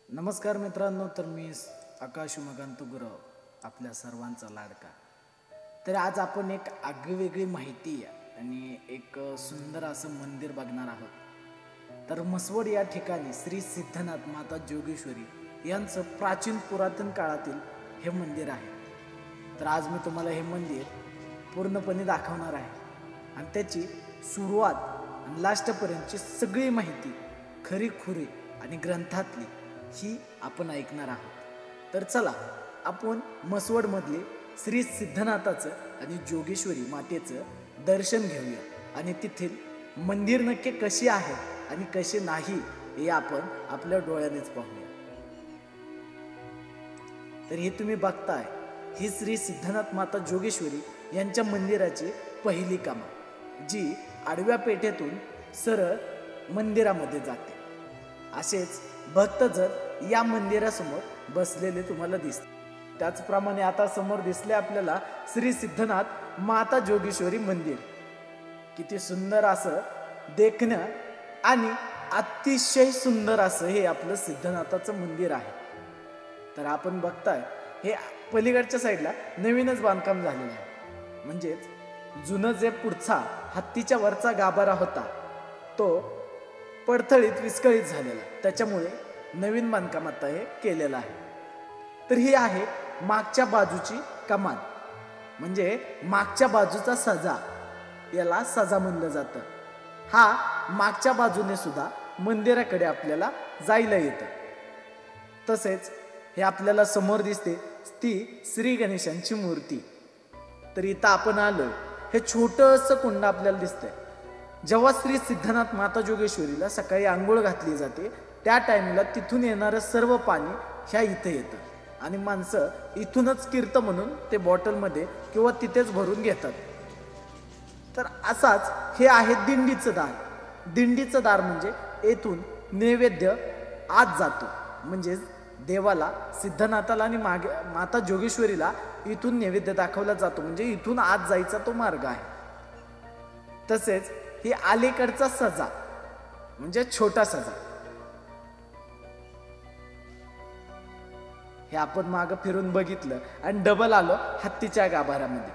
नमस्कार मित्रांनो, तर मी आकाश उमाकांत गुरव, आपल्या सर्वांचा लाडका. तर आज आपण एक आगळीवेगळी माहिती आणि एक सुंदर असं मंदिर बघणार आहोत. तर मसवड या ठिकाणी श्री सिद्धनाथ माता जोगेश्वरी यांचं प्राचीन पुरातन काळातील हे मंदिर आहे. तर आज मी तुम्हाला हे मंदिर पूर्णपणे दाखवणार आहे आणि त्याची सुरुवात आणि लास्टपर्यंतची सगळी माहिती खरी आणि ग्रंथातली ही आपण ऐकणार आहोत. तर चला आपण मसवडमधले श्री सिद्धनाथाचं आणि जोगेश्वरी मातेचं दर्शन घेऊया आणि तेथील मंदिर नक्की कशी आहे आणि कसे नाही हे आपण आपल्या डोळ्यानेच पाहूया. तर हे तुम्ही बघताय, ही श्री सिद्धनाथ माता जोगेश्वरी यांच्या मंदिराची पहिली कमान, जी आडव्या पेठेतून सरळ मंदिरामध्ये जाते. असेच भक्तजन या मंदिरासमोर बसलेले तुम्हाला दिसते. त्याचप्रमाणे आता समोर दिसले आपल्याला श्री सिद्धनाथ माता जोगेश्वरी मंदिर. किती सुंदर असं देखणं आणि अतिशय सुंदर असं हे आपलं सिद्धनाथाचं मंदिर आहे. तर आपण बघताय, हे पलीकडच्या साईडला नवीनच बांधकाम झालेलं आहे. म्हणजेच जुनं जे पुढचा हत्तीच्या वरचा गाभारा होता तो पडथळीत विस्कळीत झालेला, त्याच्यामुळे नवीन बांधकाम आता हे केलेलं आहे. तर ही आहे मागच्या बाजूची कमान, म्हणजे मागच्या बाजूचा सजा, याला सजा म्हणलं जातं. हा मागच्या बाजूने सुद्धा मंदिराकडे आपल्याला जायला येतं. तसेच हे आपल्याला समोर दिसते ती श्री गणेशांची मूर्ती. तर इथं आपण आलोय, हे छोटंसं कुंड आपल्याला दिसतंय. जेव्हा श्री सिद्धनाथ माता जोगेश्वरीला सकाळी आंघोळ घातली जाते, त्या टाइमला तिथून येणारं सर्व पाणी ह्या इथे येतं आणि माणसं इथूनच कीर्त म्हणून ते बॉटलमध्ये किंवा तिथेच भरून घेतात. तर असाच हे आहे दिंडीचं दार. दिंडीचं दार म्हणजे येथून नैवेद्य आत जातो, म्हणजे देवाला, सिद्धनाथाला आणि माता जोगेश्वरीला इथून नैवेद्य दाखवला जातो, म्हणजे इथून आत जायचा तो मार्ग आहे. तसेच ही अलीकडचा सजा म्हणजे छोटा सजा, हे आपण मागं फिरून बघितलं आणि डबल आलो हत्तीच्या गाभाऱ्यामध्ये.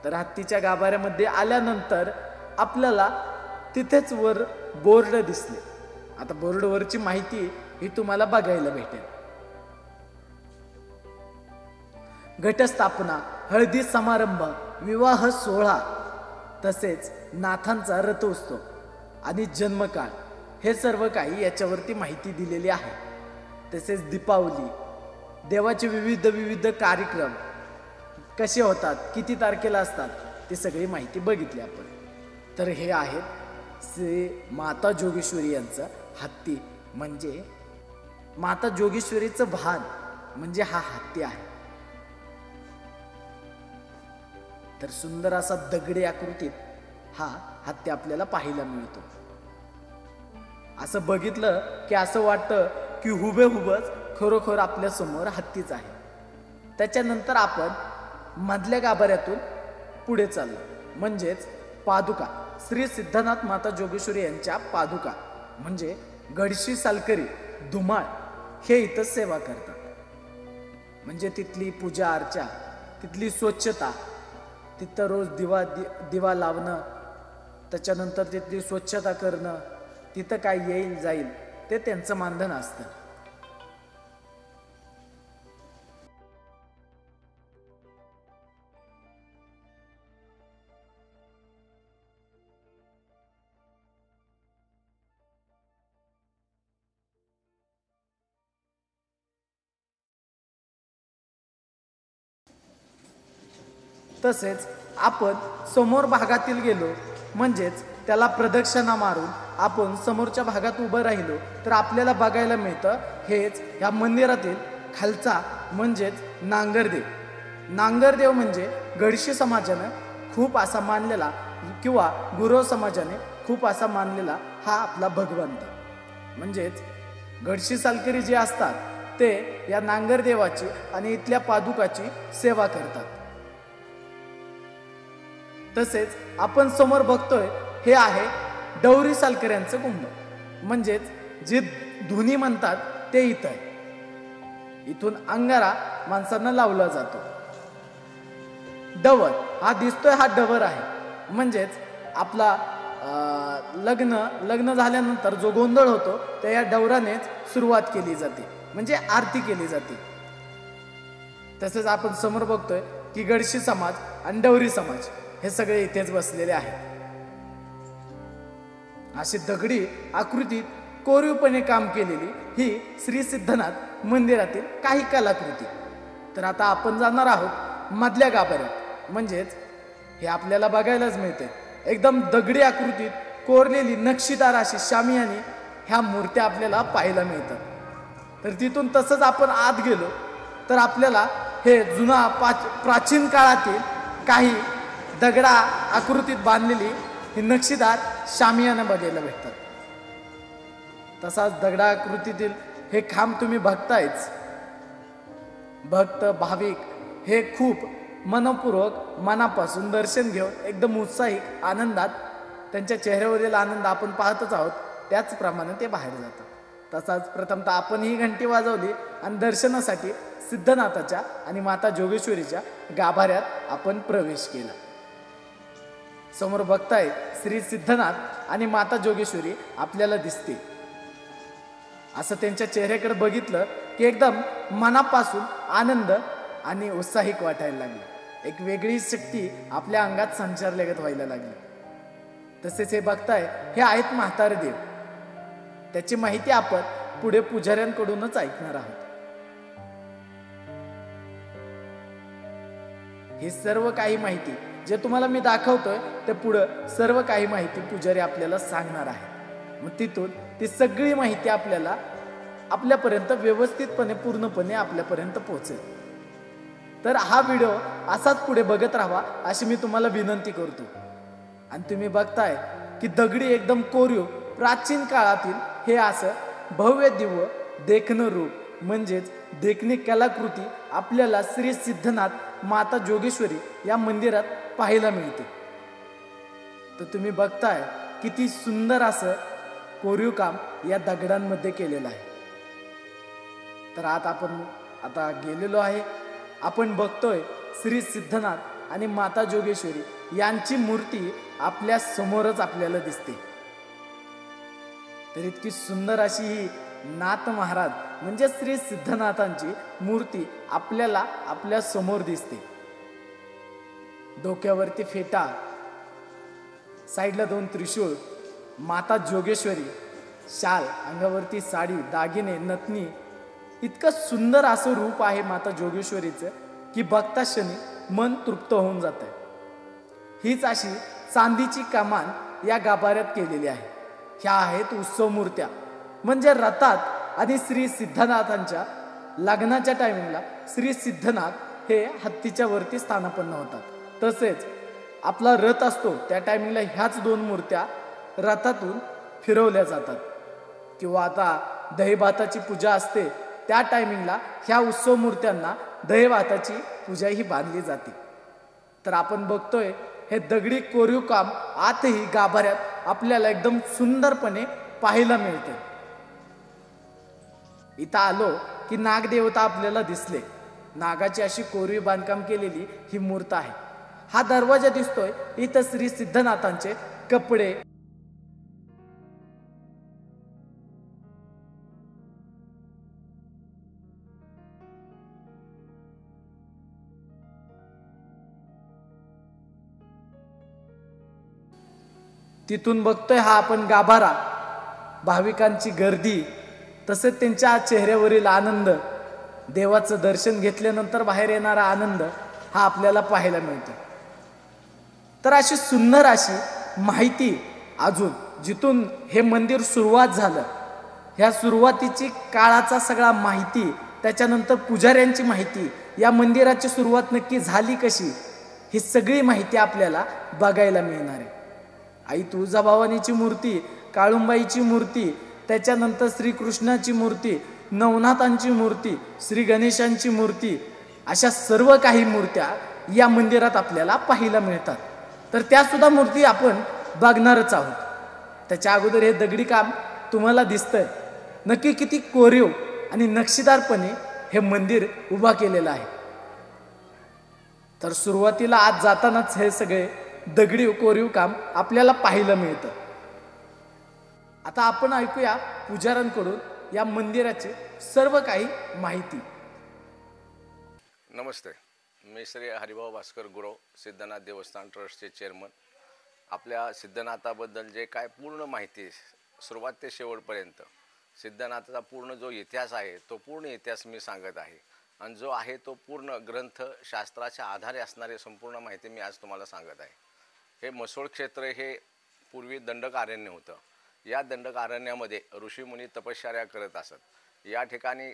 तर हत्तीच्या गाभाऱ्यामध्ये आल्यानंतर आपल्याला तिथेच वर बोर्ड दिसले. आता बोर्डवरची माहिती ही तुम्हाला बघायला भेटेल. घटस्थापना, हळदी समारंभ, विवाह सोहळा, तसेच नाथांचा रथोत्सव आणि जन्मकाळ, हे सर्व काही याच्यावरती माहिती दिलेली आहे. तसेच दीपावली, देवाचे विविध कार्यक्रम कसे होतात, किती तारखेला असतात, ते सगळी माहिती बघितली आपण. तर हे आहेत श्री माता जोगेश्वरी यांचं हत्ती, म्हणजे माता जोगेश्वरीचं भान म्हणजे हा हत्ती आहे. तर सुंदर असा दगडी आकृतीत हा हत्ती आपल्याला पाहायला मिळतो. असं बघितलं की असं वाटतं की हुबेहुबच खरोखर आपल्या समोर हत्तीच आहे. त्याच्यानंतर आपण मधल्या गाभाऱ्यातून पुढे चाललो, म्हणजेच पादुका, श्री सिद्धनाथ माता जोगेश्वरी यांच्या पादुका, म्हणजे गडशी सालकरी धुमाळ हे इथं सेवा करतात. म्हणजे तिथली पूजा अर्चा, तिथली स्वच्छता, तिथं रोज दिवा लावणं, त्याच्यानंतर तिथली स्वच्छता करणं, तिथं काय येईल जाईल ते त्यांचं मानधन असतं. तसेच आपण समोर भागातील गेलो, म्हणजेच त्याला प्रदक्षिणा मारून आपण समोरच्या भागात उभं राहिलो, तर आपल्याला बघायला मिळतं हेच या मंदिरातील खालचा, म्हणजेच नांगरदेव. नांगरदेव म्हणजे गडशी समाजानं खूप असा मानलेला किंवा गुरव समाजाने खूप असा मानलेला हा आपला भगवंत. म्हणजेच गडशी सालकरी जे असतात ते या नांगरदेवाची आणि इथल्या पादुकाची सेवा करतात. तसेच आपण समोर बघतोय हे आहे डवरी सालकऱ्यांचं कुंड, म्हणजेच जे धुनी म्हणतात ते इथं आहे. इथून अंगारा माणसांना लावला जातो. डवर हा दिसतोय, हा डवर आहे. म्हणजेच आपला लग्न झाल्यानंतर जो गोंधळ होतो त्या या डवरानेच सुरुवात केली जाते, म्हणजे आरती केली जाते. तसेच आपण समोर बघतोय की गडशी समाज आणि डवरी समाज हे सगळे इथेच बसलेले आहेत. अशी दगडी आकृतीत कोरीवपणे काम केलेली ही श्री सिद्धनाथ मंदिरातील काही कलाकृती. तर आता आपण जाणार आहोत मधल्या गाभाऱ्यात. म्हणजेच हे आपल्याला बघायलाच मिळते एकदम दगडी आकृतीत कोरलेली नक्षीदार अशी शामियानी ह्या मूर्त्या आपल्याला पाहायला मिळतात. तर तिथून तसंच आपण आत गेलो तर आपल्याला हे जुना प्राचीन काळातील काही दगडा आकृतीत बांधलेली ही नक्षीदार शामियाना बघायला भेटतात. तसाच दगडा आकृतीतील हे खांब तुम्ही बघतायच. भक्त भाविक हे खूप मनपूर्वक मनापासून दर्शन घेऊन एकदम उत्साहिक आनंदात त्यांच्या चेहऱ्यावरील आनंद आपण पाहतच आहोत, त्याचप्रमाणे ते बाहेर जातात. तसाच प्रथमतः आपण ही घंटी वाजवली आणि दर्शनासाठी सिद्धनाथाच्या आणि माता जोगेश्वरीच्या गाभाऱ्यात आपण प्रवेश केला. समोर बघताय श्री सिद्धनाथ आणि माता जोगेश्वरी आपल्याला दिसते. असं त्यांच्या चेहऱ्याकडे बघितलं की एकदम मनापासून आनंद आणि उत्साहिक वाटायला लागले. एक वेगळी शक्ती आपल्या अंगात संचारल्यागत व्हायला लागली. तसेच हे बघताय हे आहेत म्हातारे देव. त्याची माहिती आपण पुढे पुजाऱ्यांकडूनच ऐकणार आहोत. ही सर्व काही माहिती जे तुम्हाला मी दाखवतोय ते पुढं सर्व काही माहिती पुजारी आपल्याला सांगणार आहे. मग तिथून ती सगळी माहिती आपल्याला आपल्यापर्यंत व्यवस्थितपणे पूर्णपणे आपल्यापर्यंत पोहोचेल. तर हा व्हिडिओ असाच पुढे बघत राहा अशी मी तुम्हाला विनंती करतो. आणि तुम्ही बघताय की दगडी एकदम कोरीव प्राचीन काळातील हे असं भव्य दिव्य देखणं रूप म्हणजेच देखणी कलाकृती आपल्याला श्री सिद्धनाथ माता जोगेश्वरी या मंदिरात पाहायला मिळते. तर तुम्ही बघताय किती सुंदर असं कोरीव काम या दगडांमध्ये केलेलं आहे. तर आपण आता गेलेलो आहे. आपण बघतोय श्री सिद्धनाथ आणि माता जोगेश्वरी यांची मूर्ती आपल्या समोरच आपल्याला दिसते. तर इतकी सुंदर अशी ही नाथ महाराज म्हणजे श्री सिद्धनाथांची मूर्ती आपल्याला आपल्या समोर दिसते. डोक्यावरती फेटा, साईडला 2 त्रिशूळ, माता जोगेश्वरी, शाल, अंगावरती साडी, दागिने, नथनी, इतकं सुंदर असं रूप आहे माता जोगेश्वरीचं की बघता क्षणी मन तृप्त होऊन जात आहे. हीच अशी चांदीची कमान या गाभाऱ्यात केलेली आहे. ह्या आहेत उत्सव मूर्त्या. म्हणजे रथात आणि श्री सिद्धनाथांच्या लग्नाच्या टायमिंगला श्री सिद्धनाथ हे हत्तीच्या वरती स्थानापन्न होतात. तसेच आपला रथ असतो त्या टायमिंगला ह्याच 2 मूर्त्या रथातून फिरवल्या जातात. किंवा आता दहीभाताची पूजा असते त्या टायमिंगला ह्या उत्सव मूर्त्यांना दहीभाताची पूजा ही बांधली जाते. तर आपण बघतोय हे दगडी कोरीव काम आतही गाभाऱ्यात आपल्याला एकदम सुंदरपणे पाहायला मिळते. इथं आलो की नागदेवता आपल्याला दिसले. नागाची अशी कोरीव बांधकाम केलेली ही मूर्त आहे. हा दरवाजा दिसतोय, इथं श्री सिद्धनाथांचे कपडे, तिथून बघतोय हा आपण गाभारा, भाविकांची गर्दी, तसेच त्यांच्या चेहऱ्यावरील आनंद, देवाचं दर्शन घेतल्यानंतर बाहेर येणारा आनंद हा आपल्याला पाहायला मिळतो. तर अशी सुंदर अशी माहिती अजून जिथून हे मंदिर सुरुवात झालं ह्या सुरुवातीची काळाचा सगळा माहिती, त्याच्यानंतर पुजाऱ्यांची माहिती, या मंदिराची सुरुवात नक्की झाली कशी, ही सगळी माहिती आपल्याला बघायला मिळणार आहे. आई तुळजाभवानीची मूर्ती, काळुंबाईची मूर्ती, त्याच्यानंतर श्रीकृष्णाची मूर्ती, नवनाथांची मूर्ती, श्री गणेशांची मूर्ती, अशा सर्व काही मूर्त्या या मंदिरात आपल्याला पाहायला मिळतात. तर त्या सुद्धा मूर्ती आपण बघणारच आहोत. त्याच्या अगोदर हे दगडी काम तुम्हाला दिसतंय नक्की किती कोरीव आणि नक्षीदारपणे हे मंदिर उभा केलेलं आहे। तर सुरुवातीला आज जातानाच हे सगळे दगडी कोरीव काम आपल्याला पाहायला मिळतं। आता आपण ऐकूया पुजाऱ्यांकडून या मंदिराची सर्व काही माहिती। नमस्ते, मी श्री हरिभाऊ भास्कर गुरव, सिद्धनाथ देवस्थान ट्रस्टचे चेअरमन। आपल्या सिद्धनाथाबद्दल जे काय पूर्ण माहिती सुरुवात ते शेवटपर्यंत सिद्धनाथाचा पूर्ण जो इतिहास आहे तो पूर्ण इतिहास मी सांगत आहे आणि जो आहे तो पूर्ण ग्रंथ शास्त्राच्या आधारे असणारी संपूर्ण माहिती मी आज तुम्हाला सांगत आहे। हे म्हसोळ क्षेत्र हे पूर्वी दंडकारण्य होतं। या दंडकारण्यामध्ये ऋषीमुनी तपश्चर्या करत असत। या ठिकाणी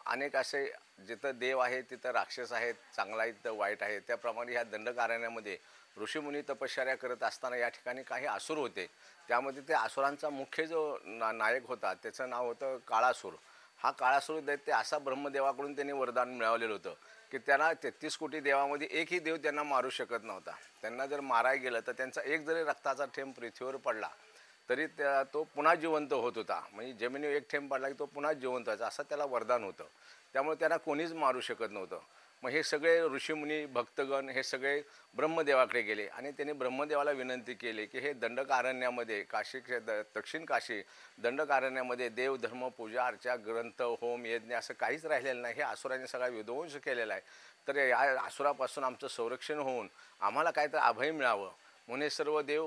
अनेक असे जिथं देव आहे तिथं राक्षस आहेत, चांगला आहे तिथं वाईट आहे। त्याप्रमाणे ह्या दंडकारण्यामध्ये ऋषीमुनी तपश्चर्या करत असताना या ठिकाणी काही असुर होते। त्यामध्ये ते असुरांचा मुख्य जो नायक होता त्याचं नाव होतं काळासूर। हा काळासूर दैत्य असा ब्रह्मदेवाकडून त्यांनी वरदान मिळवलेलं होतं की त्यांना 33 कोटी देवामध्ये एकही देव त्यांना मारू शकत नव्हता। त्यांना जर मारायला गेलं तर त्यांचा एक जरी रक्ताचा थेंब पृथ्वीवर पडला तरी तो पुन्हा जिवंत होत होता। म्हणजे जमिनीवर एक थेंब पडला की तो पुन्हा जिवंत व्हायचा असं त्याला वरदान होतं। त्यामुळे त्यांना कोणीच मारू शकत नव्हतं। मग हे सगळे ऋषीमुनी भक्तगण हे सगळे ब्रह्मदेवाकडे गेले आणि त्यांनी ब्रह्मदेवाला विनंती केली की हे दंडकारण्यामध्ये दक्षिण काशी दंडकारण्यामध्ये देव धर्म पूजा अर्चा ग्रंथ होम यज्ञ असं काहीच राहिलेलं नाही। हे असुरांनी सगळा विध्वंस केलेला आहे। तर या असुरापासून आमचं संरक्षण होऊन आम्हाला काहीतरी अभय मिळावं म्हणून सर्व देव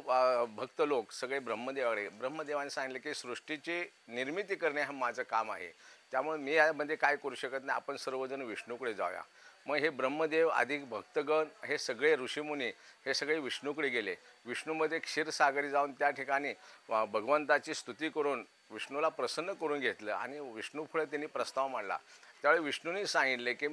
भक्त लोक सगळे ब्रह्मदेवाने सांगितले की सृष्टीची निर्मिती करणे हे माझं काम आहे। त्यामुळे मी यामध्ये काय करू शकत नाही, आपण सर्वजण विष्णूकडे जाऊया। मग हे ब्रह्मदेव अधिक भक्तगण हे सगळे ऋषीमुनी हे सगळे विष्णूकडे गेले। विष्णूमध्ये क्षीरसागरी जाऊन त्या ठिकाणी भगवंताची स्तुती करून विष्णूला प्रसन्न करून घेतलं आणि विष्णूपुढे त्यांनी प्रस्ताव मांडला। त्यावेळी विष्णूने सांगितले की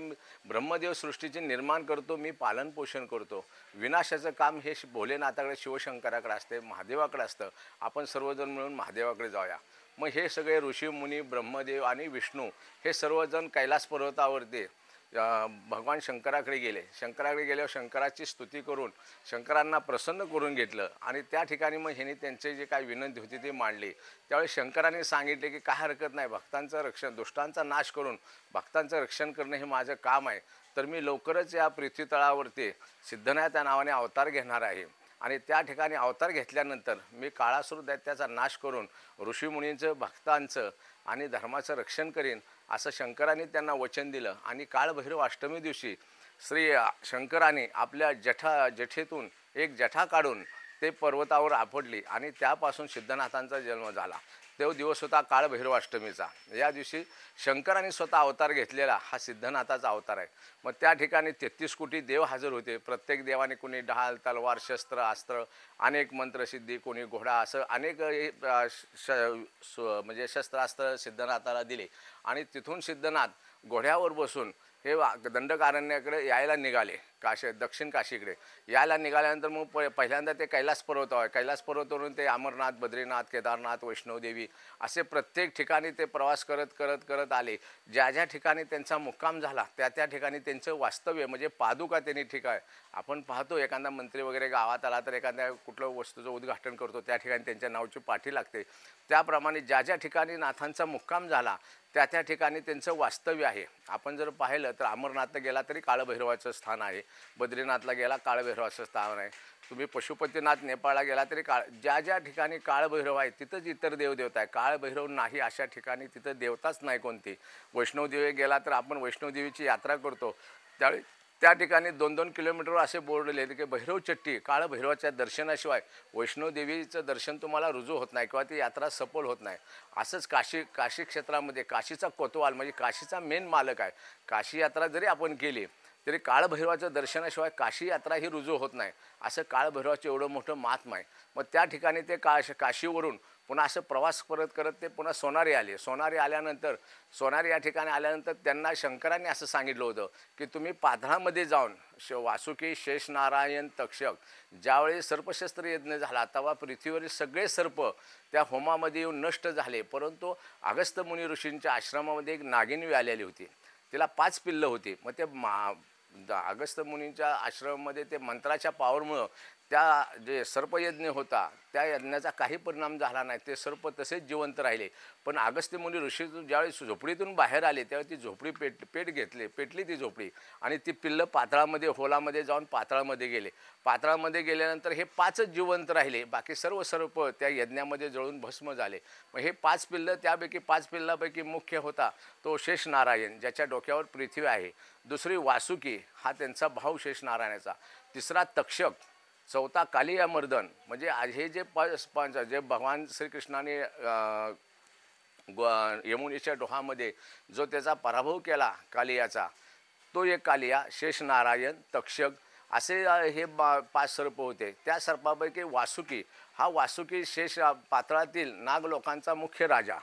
ब्रह्मदेव सृष्टीचे निर्माण करतो, मी पालनपोषण करतो। विनाशाचं काम हे भोलेनाथाकडे शिवशंकराकडे असते, महादेवाकडे असतं। आपण सर्वजण मिळून महादेवाकडे जाऊया। मग हे सगळे ऋषी मुनी ब्रह्मदेव आणि विष्णू हे सर्वजण कैलास पर्वतावरती भगवान शंकराकडे गेले। शंकराकडे गेल्यावर शंकराची स्तुती करून शंकरांना प्रसन्न करून घेतलं आणि त्या ठिकाणी मग ह्यांनी त्यांचे जे काही विनंती होती ती मांडली। त्यावेळी शंकरांनी सांगितले की काय हरकत नाही, भक्तांचं रक्षण दुष्टांचा नाश करून भक्तांचं रक्षण करणं हे माझं काम आहे। तर मी लवकरच या पृथ्वीतळावरती सिद्धनाथ या नावाने अवतार घेणार आहे आणि त्या ठिकाणी अवतार घेतल्यानंतर मी काळासूर दैत्याचा नाश करून ऋषीमुनींचं भक्तांचं आणि धर्माचं रक्षण करीन असं शंकरांनी त्यांना वचन दिलं। आणि काळभैरव अष्टमी दिवशी श्री शंकराने आपल्या जठेतून एक जठा काढून ते पर्वतावर आपटली आणि त्यापासून सिद्धनाथांचा जन्म झाला। तो दिवस होता काळभैरव अष्टमीचा। या दिवशी शंकराने स्वतः अवतार घेतलेला हा सिद्धनाथाचा अवतार आहे। मग त्या ठिकाणी 33 कोटी देव हजर होते। प्रत्येक देवाने कोणी ढाल तलवार शस्त्र अस्त्र अनेक मंत्रसिद्धी कोणी घोडा असं अनेक म्हणजे शस्त्रास्त्र सिद्धनाथाला दिले आणि तिथून सिद्धनाथ घोड्यावर बसून हे दंडकारण्याकडे यायला निघाले। दक्षिण काशीकडे यायला निघाल्यानंतर मग पहिल्यांदा ते कैलास पर्वतावरून ते अमरनाथ बद्रीनाथ केदारनाथ वैष्णोदेवी असे प्रत्येक ठिकाणी ते प्रवास करत आले। ज्या ज्या ठिकाणी त्यांचा मुक्काम झाला त्या ठिकाणी त्यांचं वास्तव्य म्हणजे पादुका त्यांनी ठिकाण आपण पाहतो एखादा मंत्री वगैरे गावात आला तर एखाद्या कुठलं वस्तूचं उद्घाटन करतो त्या ठिकाणी त्यांच्या नावाची पाठी लागते। त्याप्रमाणे ज्या ज्या ठिकाणी नाथांचा मुक्काम झाला त्या ठिकाणी त्यांचं वास्तव्य आहे। आपण जर पाहिलं तर अमरनाथला गेला तरी काळभैरवाचं स्थान आहे, बद्रीनाथला गेला काळभैरवाचं स्थान आहे, तुम्ही पशुपतीनाथ नेपाळला गेला तरी ज्या ज्या ठिकाणी काळभैरव आहे तिथंच इतर देवदेवता आहे। काळभैरव नाही अशा ठिकाणी तिथं देवताच नाही कोणती। वैष्णोदेवी गेला तर आपण वैष्णोदेवीची यात्रा करतो त्यावेळी त्या ठिकाणी 2-2 किलोमीटरवर असे बोर्ड लिहिले की भैरव चट्टी काळभैरवाच्या दर्शनाशिवाय वैष्णोदेवीचं दर्शन तुम्हाला रुजू होत नाही किंवा ती यात्रा सफल होत नाही। असंच काशी क्षेत्रामध्ये काशीचा कोतवाल म्हणजे काशीचा मेन मालक आहे। काशी यात्रा जरी आपण केली तरी काळभैरवाचं दर्शनाशिवाय काशी यात्रा ही रुजू होत नाही। असं काळभैरवाचं एवढं मोठं महात्म्य आहे। मग त्या ठिकाणी ते काशीवरून पुन्हा असं प्रवास करत ते पुन्हा सोनारी आले। सोनारी या ठिकाणी आल्यानंतर त्यांना शंकरांनी असं सांगितलं होतं की तुम्ही पाताळामध्ये जाऊन वासुकी शेषनारायण तक्षक ज्यावेळी सर्पशस्त्र यज्ञ झाला तेव्हा पृथ्वीवरील सगळे सर्प त्या होमामध्ये येऊन नष्ट झाले। परंतु अगस्त्य मुनी ऋषींच्या आश्रमामध्ये एक नागिनी आलेली होती, तिला 5 पिल्लं होती। मग ते अगस्त्य मुनींच्या आश्रमामध्ये ते मंत्राच्या पावरमुळं त्या जे सर्पयज्ञ होता त्या यज्ञाचा काही परिणाम झाला नाही. ते सर्प तसेच जिवंत राहिले. पण अगस्त्यमुनी ऋषी ज्यावेळी झोपडीतून बाहेर आले त्यावेळी ती झोपडी पेटली ती झोपडी आणि ती पिल्लं पाताळामध्ये होलामध्ये जाऊन पाताळामध्ये गेले. पाताळामध्ये गेल्यानंतर हे 5च जिवंत राहिले. बाकी सर्व सर्प त्या यज्ञामध्ये जळून भस्म झाले. मग हे 5 पिल्लं, त्यापैकी 5 पिल्लापैकी मुख्य होता तो शेषनारायण, ज्याच्या डोक्यावर पृथ्वी आहे. दुसरी वासुकी, हा त्यांचा भाऊ शेषनारायणाचा. तिसरा तक्षक. चौथा कालियामर्दन, म्हणजे हे जे जे भगवान श्रीकृष्णाने यमुनेच्या डोहामध्ये जो त्याचा पराभव केला कालियाचा, तो एक कालिया, शेषनारायण, तक्षक असे हे 5 सर्प होते. त्या सर्पापैकी वासुकी, हा वासुकी शेष पाताळातील नाग लोकांचा मुख्य राजा.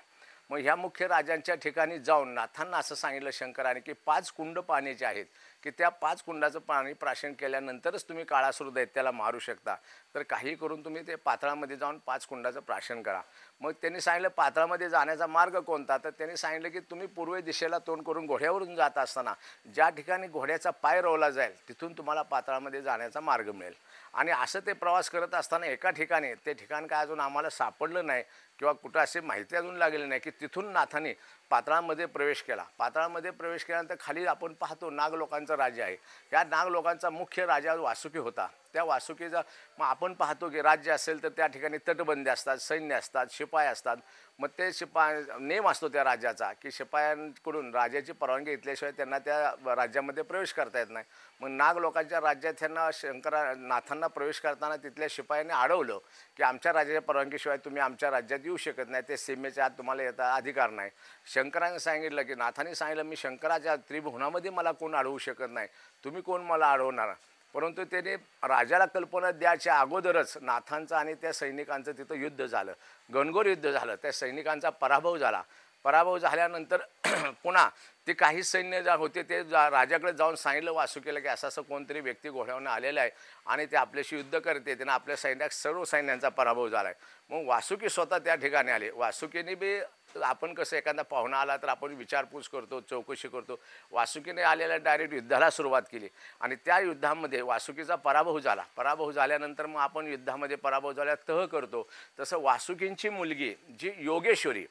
मग ह्या मुख्य राजांच्या ठिकाणी जाऊन नाथांना असं सांगितलं शंकराने की 5 कुंड पाण्याचे आहेत, की त्या 5 कुंडाचं पाणी प्राशन केल्यानंतरच तुम्ही काळासुर दैत्याला मारू शकता. तर काही करून तुम्ही ते पाताळामध्ये जाऊन 5 कुंडाचं प्राशन करा. मग त्यांनी सांगितलं पाताळामध्ये जाण्याचा मार्ग कोणता, तर त्यांनी सांगितलं की तुम्ही पूर्व दिशेला तोंड करून घोड्यावरून जात असताना ज्या ठिकाणी घोड्याचा पाय रोवला जाईल तिथून तुम्हाला पाताळामध्ये जाण्याचा मार्ग मिळेल. आणि असं ते प्रवास करत असताना एका ठिकाणी, ते ठिकाण काय अजून आम्हाला सापडलं नाही किंवा कुठं अशी माहिती अजून लागलेली नाही, की तिथून नाथाने पाताळामध्ये प्रवेश केला. पाताळामध्ये प्रवेश केल्यानंतर खाली आपण पाहतो नाग लोकांचा राज्य आहे. या नाग लोकांचा मुख्य राजा वासुकी होता. त्या वासुकीचा मग आपण पाहतो की राज्य असेल तर त्या ठिकाणी तटबंदी असतात, सैन्य असतात, शिपाई असतात. मग ते नेम असतो त्या राज्याचा की शिपायांकडून राजाची परवानगी घेतल्याशिवाय त्यांना त्या राज्यामध्ये प्रवेश करता येत नाही. मग नाग लोकांच्या राज्यात त्यांना नाथांना प्रवेश करताना तिथल्या शिपायांनी अडवलं की आमच्या राजाच्या परवानगीशिवाय तुम्ही आमच्या राज्यात येऊ शकत नाही, ते सीमेच्या आत तुम्हाला येता अधिकार नाही. शंकराने सांगितलं की नाथांनी सांगितलं मी शंकराच्या त्रिभुवनामध्ये मला कोण अडवू शकत नाही, तुम्ही कोण मला अडवणार. परंतु त्याने राजाला कल्पना द्यायच्या अगोदरच नाथांचं आणि त्या सैनिकांचं तिथं युद्ध झालं, घनघोर युद्ध झालं. त्या सैनिकांचा पराभव झाला. पराभव झाल्यानंतर पुन्हा ते काही सैन्य होते ते राजाकडे जाऊन सांगितलं वासुकीला की असं असं कोणतरी व्यक्ती घोड्यावरून आलेला आहे आणि ते आपल्याशी युद्ध करते. त्यांना आपल्या सर्व सैन्यांचा पराभव झाला आहे. मग वासुकी स्वतः त्या ठिकाणी आले. वासुकीने बी आपण कसं एखादा पाहुणा आला तर आपण विचारपूस करतो, चौकशी करतो. वासुकीने आलेल्या डायरेक्ट युद्धाला सुरुवात केली आणि त्या युद्धामध्ये वासुकीचा पराभव झाला. पराभव झाल्यानंतर मग आपण युद्धामध्ये पराभव झाल्यावर तह करतो. तसं वासुकींची मुलगी जी योगेश्वरी,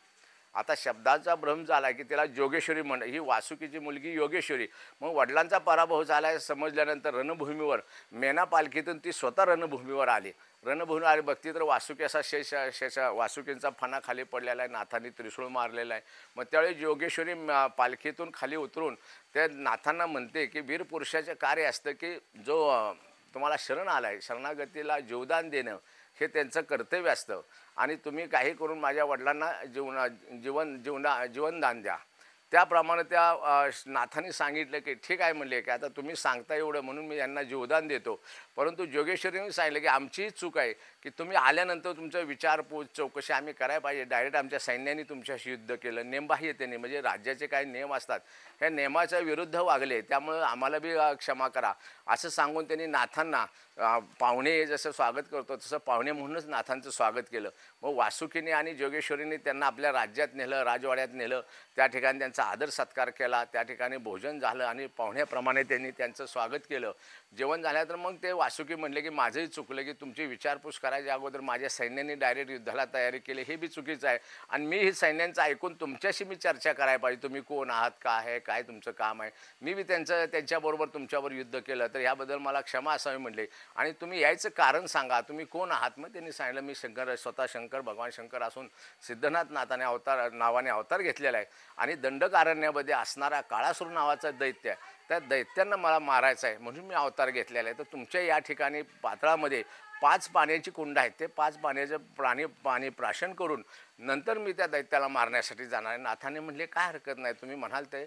आता शब्दाचा भ्रम झाला की त्याला जोगेश्वरी म्हण, ही वासुकीची मुलगी योगेश्वरी. मग वडिलांचा पराभव झाला आहे समजल्यानंतर रणभूमीवर मेना पालखीतून ती स्वतः रणभूमीवर आली. रणभूमीवर आली बघती तर वासुकी असा वासुकींचा फणा खाली पडलेला आहे, नाथांनी त्रिशूळ मारलेला आहे. मग त्यावेळी योगेश्वरी पालखीतून खाली उतरून त्या नाथांना म्हणते की वीर पुरुषाचे कार्य असतं की जो तुम्हाला शरण आला आहे शरणागतीला जीवदान देणं हे त्यांचं कर्तव्य असतं आणि तुम्ही काही करून माझ्या वडिलांना जीवनदान द्या. त्याप्रमाणे त्या नाथांनी सांगितलं की ठीक आहे म्हणले की आता तुम्ही सांगता एवढं म्हणून मी यांना जीवदान देतो. परंतु जोगेश्वरीने सांगितलं की आमचीही चूक आहे की तुम्ही आल्यानंतर तुमचं विचारपूस चौकशी आम्ही करायला पाहिजे. डायरेक्ट आमच्या सैन्याने तुमच्याशी युद्ध केलं नेमबाह्यतेने, म्हणजे राज्याचे काही नियम असतात ह्या नियमाच्या विरुद्ध वागले, त्यामुळं आम्हाला बी क्षमा करा असं सांगून त्यांनी नाथांना पाहुणे जसं स्वागत करतो तसं पाहुणे म्हणूनच नाथांचं स्वागत केलं. मग वासुकीने आणि जोगेश्वरीने त्यांना आपल्या राज्यात नेलं, राजवाड्यात नेलं. त्या ठिकाणी त्यांचा आदर सत्कार केला. त्या ठिकाणी भोजन झालं आणि पाहुण्याप्रमाणे त्यांनी त्यांचं स्वागत केलं. जेवण झाल्यानंतर मग ते वासुकी म्हणले की माझंही चुकलं की तुमची विचारपूस करायच्या अगोदर माझ्या सैन्याने डायरेक्ट युद्धाला तयारी केली, हे बी चुकीचं आहे. आणि मी ही सैन्यांचं ऐकून तुमच्याशी मी चर्चा करायला पाहिजे, तुम्ही कोण आहात, का आहे, काय तुमचं काम आहे. मी बी त्यांच्याबरोबर तुमच्यावर युद्ध केलं तर याबद्दल मला क्षमा असावी म्हणले. आणि तुम्ही यायचं कारण सांगा, तुम्ही कोण आहात. मग त्यांनी सांगितलं मी स्वतः शंकर भगवान शंकर असून सिद्धनाथ नावाने अवतार घेतलेला आहे आणि दंडकारण्यामध्ये असणारा काळासूर नावाचा दैत्य आहे, त्या दैत्यांना मला मारायचं आहे म्हणून मी अवतार घेतलेला आहे. तर तुमच्या या ठिकाणी पाताळामध्ये 5 पाण्याची कुंड आहेत, ते 5 पाण्याचं पाणी प्राशन करून नंतर मी त्या दैत्याला मारण्यासाठी जाणार आहे. नाथाने म्हणले काय हरकत नाही, तुम्ही म्हणाल ते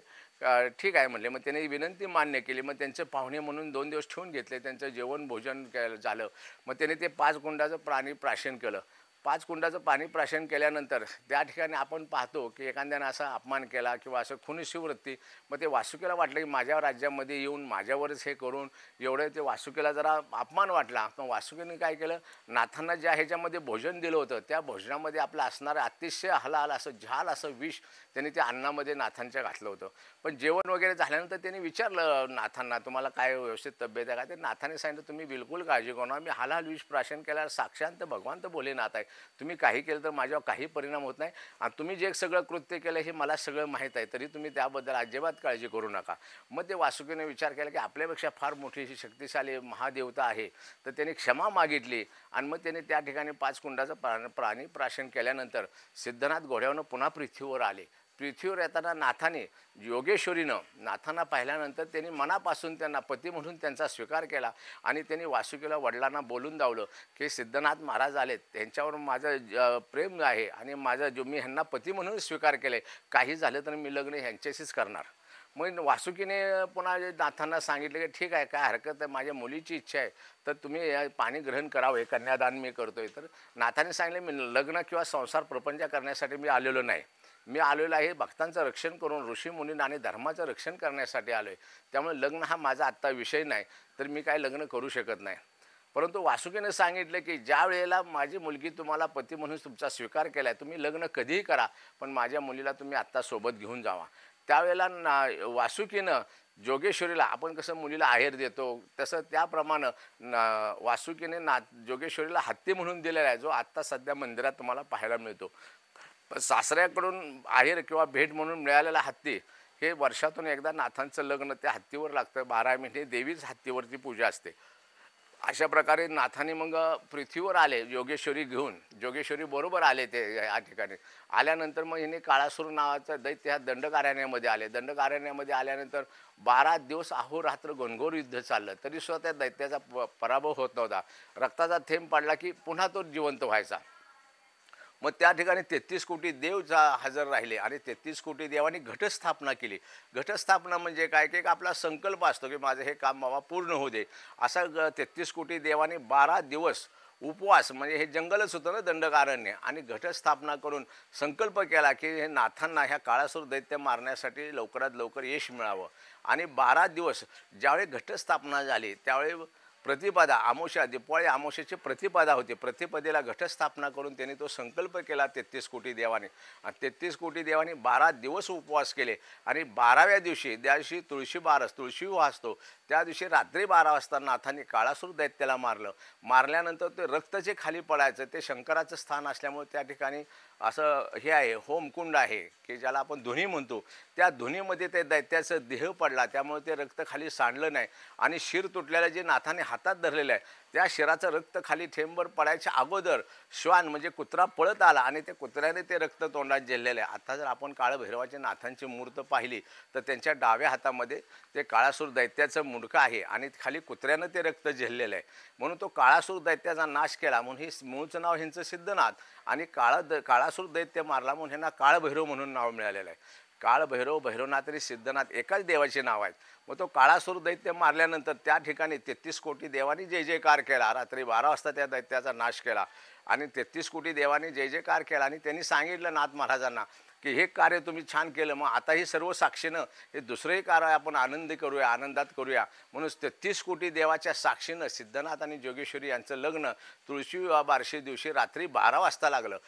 ठीक आहे म्हणले. मग त्यांनी विनंती मान्य केली. मग त्यांचे पाहुणे म्हणून 2 दिवस ठेवून घेतले. त्यांचं जेवण भोजन झालं. मग त्याने ते 5 कुंडाचं प्राशन केलं. 5 कुंडाचं पाणी प्राशन केल्यानंतर त्या ठिकाणी आपण पाहतो की एखाद्यानं असा अपमान केला किंवा असं खुनीशी वृत्ती, मग ते वासुकीला वाटलं की माझ्या राज्यामध्ये येऊन माझ्यावरच हे करून एवढं ते वासुकीला जरा अपमान वाटला. मग वासुकीने काय केलं, नाथांना ज्या ह्याच्यामध्ये भोजन दिलं होतं त्या भोजनामध्ये आपलं असणारं अतिशय हलाल असं झाल असं विष त्यांनी त्या अन्नामध्ये नाथांच्या घातलं होतं. पण जेवण वगैरे झाल्यानंतर त्यांनी विचारलं नाथांना, तुम्हाला काय व्यवस्थित तब्येत आहे का? ते नाथाने सांगितलं, तुम्ही बिलकुल काळजी करू नका, मी हलाल विष प्राशन केल्यावर साक्षात भगवान तर भोलेनाथ आहे, तुम्ही काही केलं तर माझ्यावर काही परिणाम होत नाही आणि तुम्ही जे सगळं कृत्य केलं हे मला सगळं माहीत आहे, तरी तुम्ही त्याबद्दल अजिबात काळजी करू नका. मग ते वासुकीने विचार केला की आपल्यापेक्षा फार मोठी ही शक्तिशाली महादेवता आहे, तर त्यांनी क्षमा मागितली आणि मग त्याने त्या ठिकाणी 5 कुंडाचं प्राणी प्राशन केल्यानंतर सिद्धनाथ घोड्यावरनं पुन्हा पृथ्वीवर आले. पृथ्वीवर येताना नाथाने योगेश्वरीनं नाथांना पाहिल्यानंतर त्यांनी मनापासून त्यांना पती म्हणून त्यांचा स्वीकार केला आणि त्यांनी वासुकीला वडिलांना बोलून दावलं की सिद्धनाथ महाराज आलेत, त्यांच्यावर माझं प्रेम आहे आणि माझं जो मी ह्यांना पती म्हणून स्वीकार केले, काही झालं तर मी लग्न ह्यांच्याशीच करणार. मग वासुकीने पुन्हा नाथांना सांगितलं की ठीक आहे, काय हरकत आहे, माझ्या मुलीची इच्छा आहे तर तुम्ही पाणी ग्रहण करावं, हे कन्यादान मी करतोय. तर नाथाने सांगितलं, मी लग्न किंवा संसार प्रपंच करण्यासाठी मी आलेलो नाही, मी आलेलो आहे भक्तांचं रक्षण करून ऋषीमुनींना आणि धर्माचं रक्षण करण्यासाठी आलो आहे, त्यामुळे लग्न हा माझा आत्ता विषय नाही, तर मी काय लग्न करू शकत नाही. परंतु वासुकीने सांगितलं की ज्या वेळेला माझी मुलगी तुम्हाला पती म्हणून तुमचा स्वीकार केला आहे, तुम्ही लग्न कधीही करा, पण माझ्या मुलीला तुम्ही आत्ता सोबत घेऊन जावा. त्यावेळेला वासुकीनं जोगेश्वरीला, आपण कसं मुलीला आहेर देतो तसं त्याप्रमाणे वासुकीने जोगेश्वरीला हत्ती म्हणून दिलेला आहे, जो आत्ता सध्या मंदिरात तुम्हाला पाहायला मिळतो. पण सासऱ्याकडून आहेर किंवा भेट म्हणून मिळालेला हत्ती हे वर्षातून एकदा नाथांचं लग्न त्या हत्तीवर लागतं, 12 महिने देवीच हत्तीवरती पूजा असते. अशा प्रकारे नाथाने मग पृथ्वीवर आले योगेश्वरी घेऊन, जोगेश्वरी बरोबर आले ते या ठिकाणी. आल्यानंतर मग हिने काळासूर नावाचं दैत्य ह्या दंडकारण्यामध्ये आले. दंडकारण्यामध्ये आल्यानंतर 12 दिवस अहोरात्र घनघोर युद्ध चाललं, तरीसुद्धा त्या दैत्याचा पराभव होत नव्हता. रक्ताचा थेंब पडला की पुन्हा तो जिवंत व्हायचा. मग त्या ठिकाणी 33 कोटी देव हजर राहिले आणि 33 कोटी देवांनी घटस्थापना केली. घटस्थापना म्हणजे काय की आपला संकल्प असतो की माझं हे काम बाबा पूर्ण होऊ दे, असा 33 कोटी देवांनी 12 दिवस उपवास, म्हणजे हे जंगलच होतं ना दंडकारण्य, आणि घटस्थापना करून संकल्प केला की हे नाथांना ह्या काळासूर दैत्य मारण्यासाठी लवकरात लवकर यश मिळावं. आणि 12 दिवस ज्यावेळी घटस्थापना झाली त्यावेळी प्रतिपदा अमावस्या, दिपावळी अमावस्येची प्रतिपदा होती, प्रतिपदेला घटस्थापना करून त्यांनी तो संकल्प केला 33 कोटी देवाने. आणि 33 कोटी देवांनी 12 दिवस उपवास केले आणि 12व्या दिवशी, त्या दिवशी तुळशी विवाह असतो, त्या दिवशी रात्री 12 वाजता नाथांनी काळासूर दैत्याला मारलं. मारल्यानंतर ते रक्त जे खाली पडायचं ते शंकराचं स्थान असल्यामुळे त्या ठिकाणी असं हे आहे, होमकुंड आहे की ज्याला आपण धुनी म्हणतो, त्या धुनीमध्ये ते दैत्याचं देह पडला, त्यामुळे ते रक्त खाली सांडलं नाही. आणि शिर तुटलेलं जे नाथाने हातात धरलेलं आहे त्या शिराचं रक्त खाली थेंबर पडायच्या अगोदर श्वान म्हणजे कुत्रा पळत आला आणि त्या कुत्र्याने ते रक्त तोंडात झेललेलं आहे. आता जर आपण काळभैरवाच्या नाथांची मूर्त पाहिली तर त्यांच्या डाव्या हातामध्ये ते काळासूर दैत्याचं मुंडकं आहे आणि खाली कुत्र्यानं ते रक्त झेललेलं आहे. म्हणून तो काळासूर दैत्याचा नाश केला म्हणून हे मूळचं नाव ह्यांचं सिद्धनाथ, आणि काळासूर दैत्य मारला म्हणून ह्यांना काळभैरव म्हणून नाव मिळालेलं आहे. काळभैरव, भैरवनाथ आणि सिद्धनाथ एकाच देवाचे नाव आहेत. मग तो काळासूर दैत्य मारल्यानंतर त्या ठिकाणी 33 कोटी देवांनी जय जयकार केला. रात्री 12 वाजता त्या दैत्याचा नाश केला आणि 33 कोटी देवांनी जय जयकार केला आणि त्यांनी सांगितलं नाथ महाराजांना की हे कार्य तुम्ही छान केलं, मग आता ही सर्व साक्षीनं हे दुसरंही कार्य आपण आनंदात करूया. म्हणून 33 कोटी देवाच्या साक्षीनं सिद्धनाथ आणि जोगेश्वरी यांचं लग्न तुळशी विवाह बार्शी दिवशी रात्री 12 वाजता लागलं.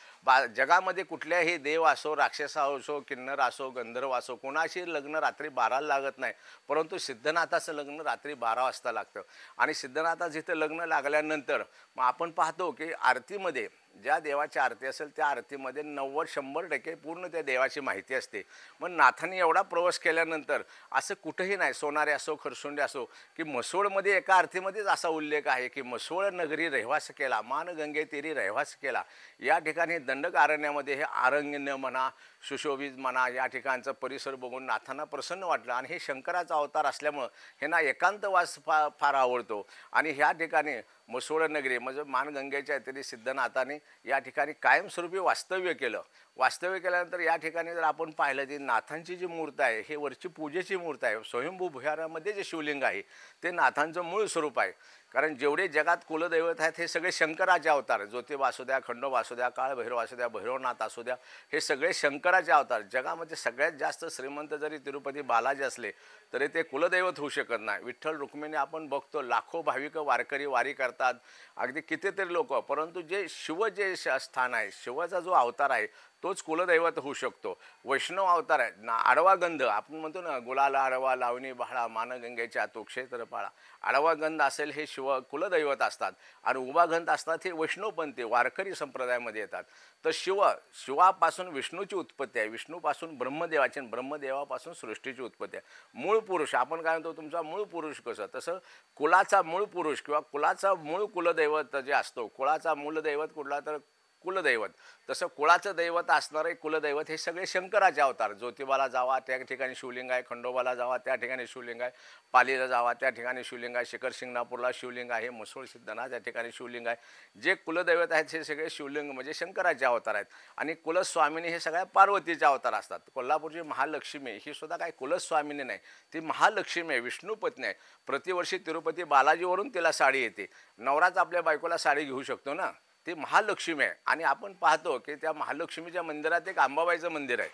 जगामध्ये कुठल्याही देव असो, राक्षस असो, किन्नर असो, गंधर्व असो, कोणाशी लग्न रात्री 12ला लागत नाही, परंतु सिद्धनाथाचं लग्न रात्री 12 वाजता लागतं. आणि सिद्धनाथाचं इथं लग्न लागल्यानंतर मग आपण पाहतो की आरतीमध्ये ज्या देवाची आरती असेल त्या आरतीमध्ये 90-100% पूर्ण त्या देवाची माहिती असते. मग नाथांनी एवढा प्रवास केल्यानंतर असं कुठंही नाही, सोनारे असो, खरसुंडे असो, की म्हसोळमध्ये एका आरतीमध्येच असा उल्लेख आहे की म्हसोळ नगरी रहवास केला, मानगंगे तीरी रहवास केला. या ठिकाणी दंडकारण्यामध्ये हे आरण्य म्हणा, सुशोभित म्हणा, या ठिकाणचं परिसर बघून नाथांना प्रसन्न वाटलं आणि हे शंकराचा अवतार असल्यामुळं ह्यांना एकांतवास फार आवडतो. आणि ह्या ठिकाणी म्हसोळ नगरी म्हणजे मानगंगेच्या तरी सिद्धनाथाने या ठिकाणी कायमस्वरूपी वास्तव्य केलं. वास्तव्य केल्यानंतर या ठिकाणी जर आपण पाहिलं ती नाथांची जी मूर्त आहे हे वरची पूजेची मूर्त आहे. स्वयंभू भुयारामध्ये जे शिवलिंग आहे ते नाथांचं मूळ स्वरूप आहे. कारण जेवढे जगात कुलदैवत आहेत हे सगळे शंकराचे अवतार. ज्योतिबा असू द्या, खंडोबा असू द्या, काळभैरव असू द्या, भैरवनाथ असू द्या, हे सगळे शंकराचे अवतार. जगामध्ये सगळ्यात जास्त श्रीमंत जरी तिरुपती बालाजी असले तरी ते कुलदैवत होऊ शकत नाही. विठ्ठल रुक्मिणी आपण बघतो, लाखो भाविक वारकरी वारी करतात, अगदी कितीतरी लोक, परंतु जे शिव जे स्थान आहे, शिवाचा जो अवतार आहे तोच कुलदैवत होऊ शकतो. वैष्णव अवतार आहे ना. आडवा गंध आपण म्हणतो ना, गुलाला आडवा लावणी बहाळा मानगंगेच्या तो क्षेत्र पाळा. आडवा गंध असेल हे शिव कुलदैवत असतात आणि उभा गंध असतात हे वैष्णवपंथी वारकरी संप्रदायामध्ये येतात. तर शिवापासून विष्णूची उत्पत्ती आहे, विष्णूपासून ब्रह्मदेवाची, ब्रह्मदेवापासून सृष्टीची उत्पत्ती आहे. मूळ पुरुष आपण काय म्हणतो, तुमचा मूळ पुरुष कसं, तसं कुलाचा मूळ पुरुष किंवा कुलाचा मूळ कुलदैवत जे असतो, कुळाचा मूळ दैवत कुठला तर कुलदैवत, तसं कुळाचं दैवत असणारे कुलदैवत हे सगळे शंकराचे अवतार. ज्योतिबाला जावा त्या ठिकाणी शिवलिंग आहे, खंडोबाला जावा त्या ठिकाणी शिवलिंग आहे, पालीला जावा त्या ठिकाणी शिवलिंग आहे, शिखर शिंगणापूरला शिवलिंग आहे, म्हसोळ सिद्धनाथ त्या ठिकाणी शिवलिंग आहे. जे कुलदैवत आहेत हे सगळे शिवलिंग म्हणजे शंकराचे अवतार आहेत. आणि कुलस्वामिनी हे सगळ्या पार्वतीचे अवतार असतात. कोल्हापूरची महालक्ष्मी ही सुद्धा काय कुलस्वामिनी नाही, ती महालक्ष्मी आहे, विष्णू पत्नी आहे. प्रतिवर्षी तिरुपती बालाजीवरून तिला साडी येते. नवराच आपल्या बायकोला साडी घेऊ शकतो ना, ती महालक्ष्मी आहे. आणि आपण पाहतो की त्या महालक्ष्मीच्या मंदिरात एक अंबाबाईचं मंदिर आहे.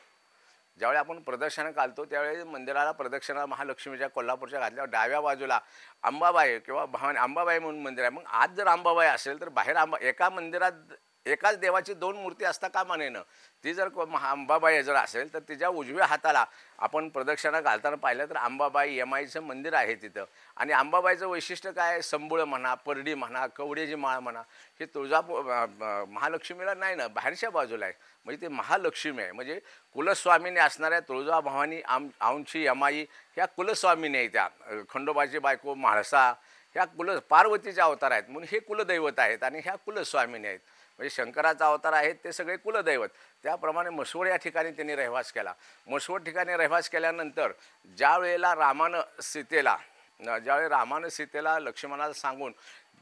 ज्यावेळी आपण प्रदक्षिणा घालतो त्यावेळी मंदिराला प्रदक्षिणा महालक्ष्मीच्या कोल्हापूरच्या घातल्यावर डाव्या बाजूला अंबाबाई किंवा भवानी अंबाबाई म्हणून मंदिर आहे. मग आज जर अंबाबाई असेल तर बाहेर एका मंदिरात एकाच देवाची दोन मूर्ती असता कामा नयेनं. ती जर अंबाबाई जर असेल तर तिच्या उजव्या हाताला आपण प्रदक्षिणा घालताना पाहिलं तर अंबाबाई यमाईचं मंदिर आहे तिथं. आणि अंबाबाईचं वैशिष्ट्य काय आहे, संबुळ म्हणा, परडी म्हणा, कवड्याची माळ म्हणा, हे तुळजापूर महालक्ष्मीला नाही ना, बाहेरच्या बाजूला आहे. म्हणजे ते महालक्ष्मी आहे. म्हणजे कुलस्वामीने असणाऱ्या तुळजाभवानी आमची यमाई ह्या कुलस्वामीने आहे. त्या खंडोबाची बायको म्हाळसा ह्या पार्वतीचे अवतार आहेत, म्हणून हे कुलदैवत आहेत आणि ह्या कुलस्वामीने आहेत. म्हणजे शंकराचा अवतार आहेत ते सगळे कुलदैवत. त्याप्रमाणे म्हसवड या ठिकाणी त्यांनी रहवास केला. म्हसवड ठिकाणी रहवास केल्यानंतर ज्यावेळी रामानं सीतेला लक्ष्मणाला सांगून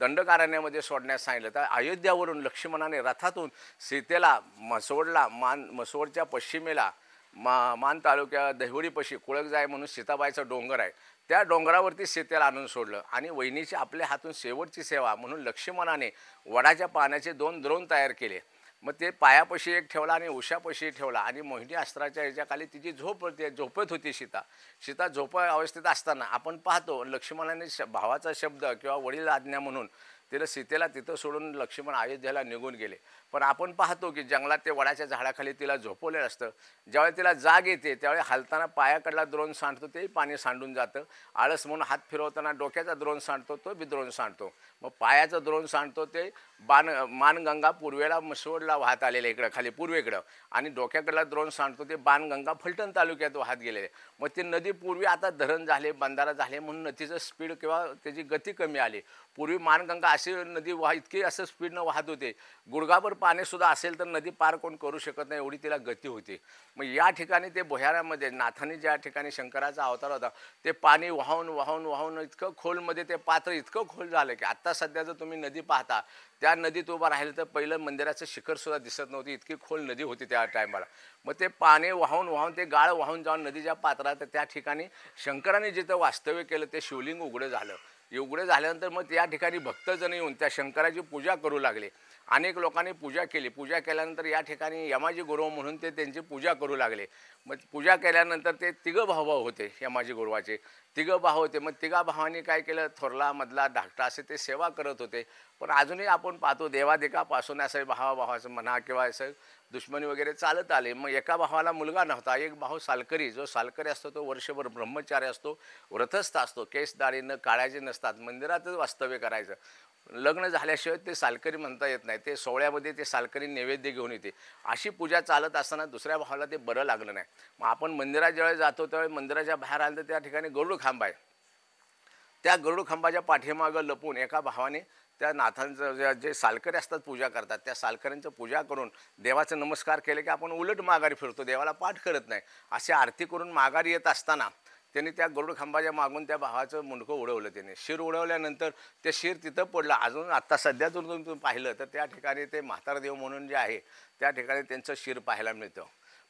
दंडकारण्यामध्ये सोडण्यास सांगितलं, तर अयोध्यावरून लक्ष्मणाने रथातून सीतेला म्हसवडच्या पश्चिमेला मान तालुक्या दहिवडीपाशी कुळकजाय म्हणून सीताबाईचा डोंगर आहे, त्या डोंगरावरती सीतेला आणून सोडलं. आणि वहिनीची आपल्या हातून शेवटची सेवा म्हणून लक्ष्मणाने वडाच्या पाण्याचे 2 द्रोण तयार केले. मग ते पायापाशी एक ठेवला आणि उशापाशी ठेवला. आणि मोहिनी अस्त्राच्या ह्याच्याखाली तिची झोपत होती सीता झोप अवस्थेत असताना आपण पाहतो लक्ष्मणाने भावाचा शब्द किंवा वडील आज्ञा म्हणून तिला सीतेला तिथं सोडून लक्ष्मण अयोध्येला निघून गेले. पण आपण पाहतो की जंगलात ते वडाच्या झाडाखाली तिला झोपवलेलं असतं. ज्यावेळी तिला जाग येते त्यावेळी हालताना पायाकडला द्रोण सांडतो, तेही पाणी सांडून जातं. आळस म्हणून हात फिरवताना डोक्याचा द्रोण सांडतो, तो बी द्रोण सांडतो. मग पायाचं द्रोण सांडतो ते मानगंगा पूर्वेला म्हसवडला वाहत आलेलं इकडं खाली पूर्वेकडं, आणि डोक्याकडला द्रोण सांडतो ते बाणगंगा फलटण तालुक्यात वाहत गेलेले. मग ती नदी पूर्वी आता धरण झाले, बंधारा झाले म्हणून नदीचं स्पीड किंवा त्याची गती कमी आली. पूर्वी मानगंगा अशी नदी इतकी असं स्पीडनं वाहत होते, गुडघाभर पाणीसुद्धा असेल तर नदी पार कोण करू शकत नाही एवढी तिला गती होती. मग या ठिकाणी ते भुयारामध्ये नाथांनी ज्या ठिकाणी शंकराचा अवतार होता ते पाणी वाहून वाहून वाहून इतकं खोलमध्ये ते पात्र इतकं खोल झालं की आत्ता सध्या जर तुम्ही नदी पाहता त्या नदीत उभं राहिलं तर पहिलं मंदिराचं शिखरसुद्धा दिसत नव्हती, इतकी खोल नदी होती त्या टायमाला. मग ते पाणी वाहून वाहून ते गाळ वाहून जाऊन नदीच्या पात्रात त्या ठिकाणी शंकराने जिथं वास्तव्य केलं ते शिवलिंग उघडं झालं. उघडे झाल्यानंतर मग त्या ठिकाणी भक्तजण येऊन त्या शंकराची पूजा करू लागले. अनेक लोकांनी पूजा केली. पूजा केल्यानंतर या ठिकाणी यमाजी गुरु म्हणून ते त्यांची पूजा करू लागले. मग पूजा केल्यानंतर ते तिघं भाऊ होते, यमाजी गुरुवाचे तिघं भाऊ होते. मग तिघा भावांनी काय केलं, थोरला मधला धाकटा असे ते सेवा करत होते. पण अजूनही आपण पाहतो देवादिकापासून असं भावाचं म्हणा किंवा असं दुश्मनी वगैरे चालत आले. मग एका भावाला मुलगा नव्हता, एक भाऊ सालकरी, जो सालकरी असतो तो वर्षभर ब्रह्मचारी असतो, व्रतस्थ असतो, केस दाढी न काढायचे नसतात, मंदिरातच वास्तव्य करायचं. लग्न झाल्याशिवाय ते सालकरी म्हणता येत नाही. ते सोहळ्यामध्ये ते सालकरी नैवेद्य घेऊन येते. अशी पूजा चालत असताना दुसऱ्या भावाला ते बरं लागलं नाही. मग आपण मंदिरात ज्यावेळी जातो त्यावेळी मंदिराच्या बाहेर आलं तर त्या ठिकाणी गरुड खांब आहे. त्या गरुड खांबाच्या पाठीमागं लपून एका भावाने त्या नाथांचं जे सालकरी असतात पूजा करतात त्या सालकऱ्यांचं पूजा करून देवाचं नमस्कार केले की आपण उलट माघारी फिरतो, देवाला पाठ करत नाही. अशी आरती करून माघारी येत असताना त्यांनी त्या गरुड खांबाच्या मागून त्या भावाचं मुंडकं उडवलं. त्याने शिर उडवल्यानंतर ते शिर तिथं पडलं. अजून आत्ता सध्या जर तुम्ही पाहिलं तर त्या ठिकाणी ते म्हातारदेव म्हणून जे आहे त्या ठिकाणी त्यांचं शिर पाहायला मिळतं.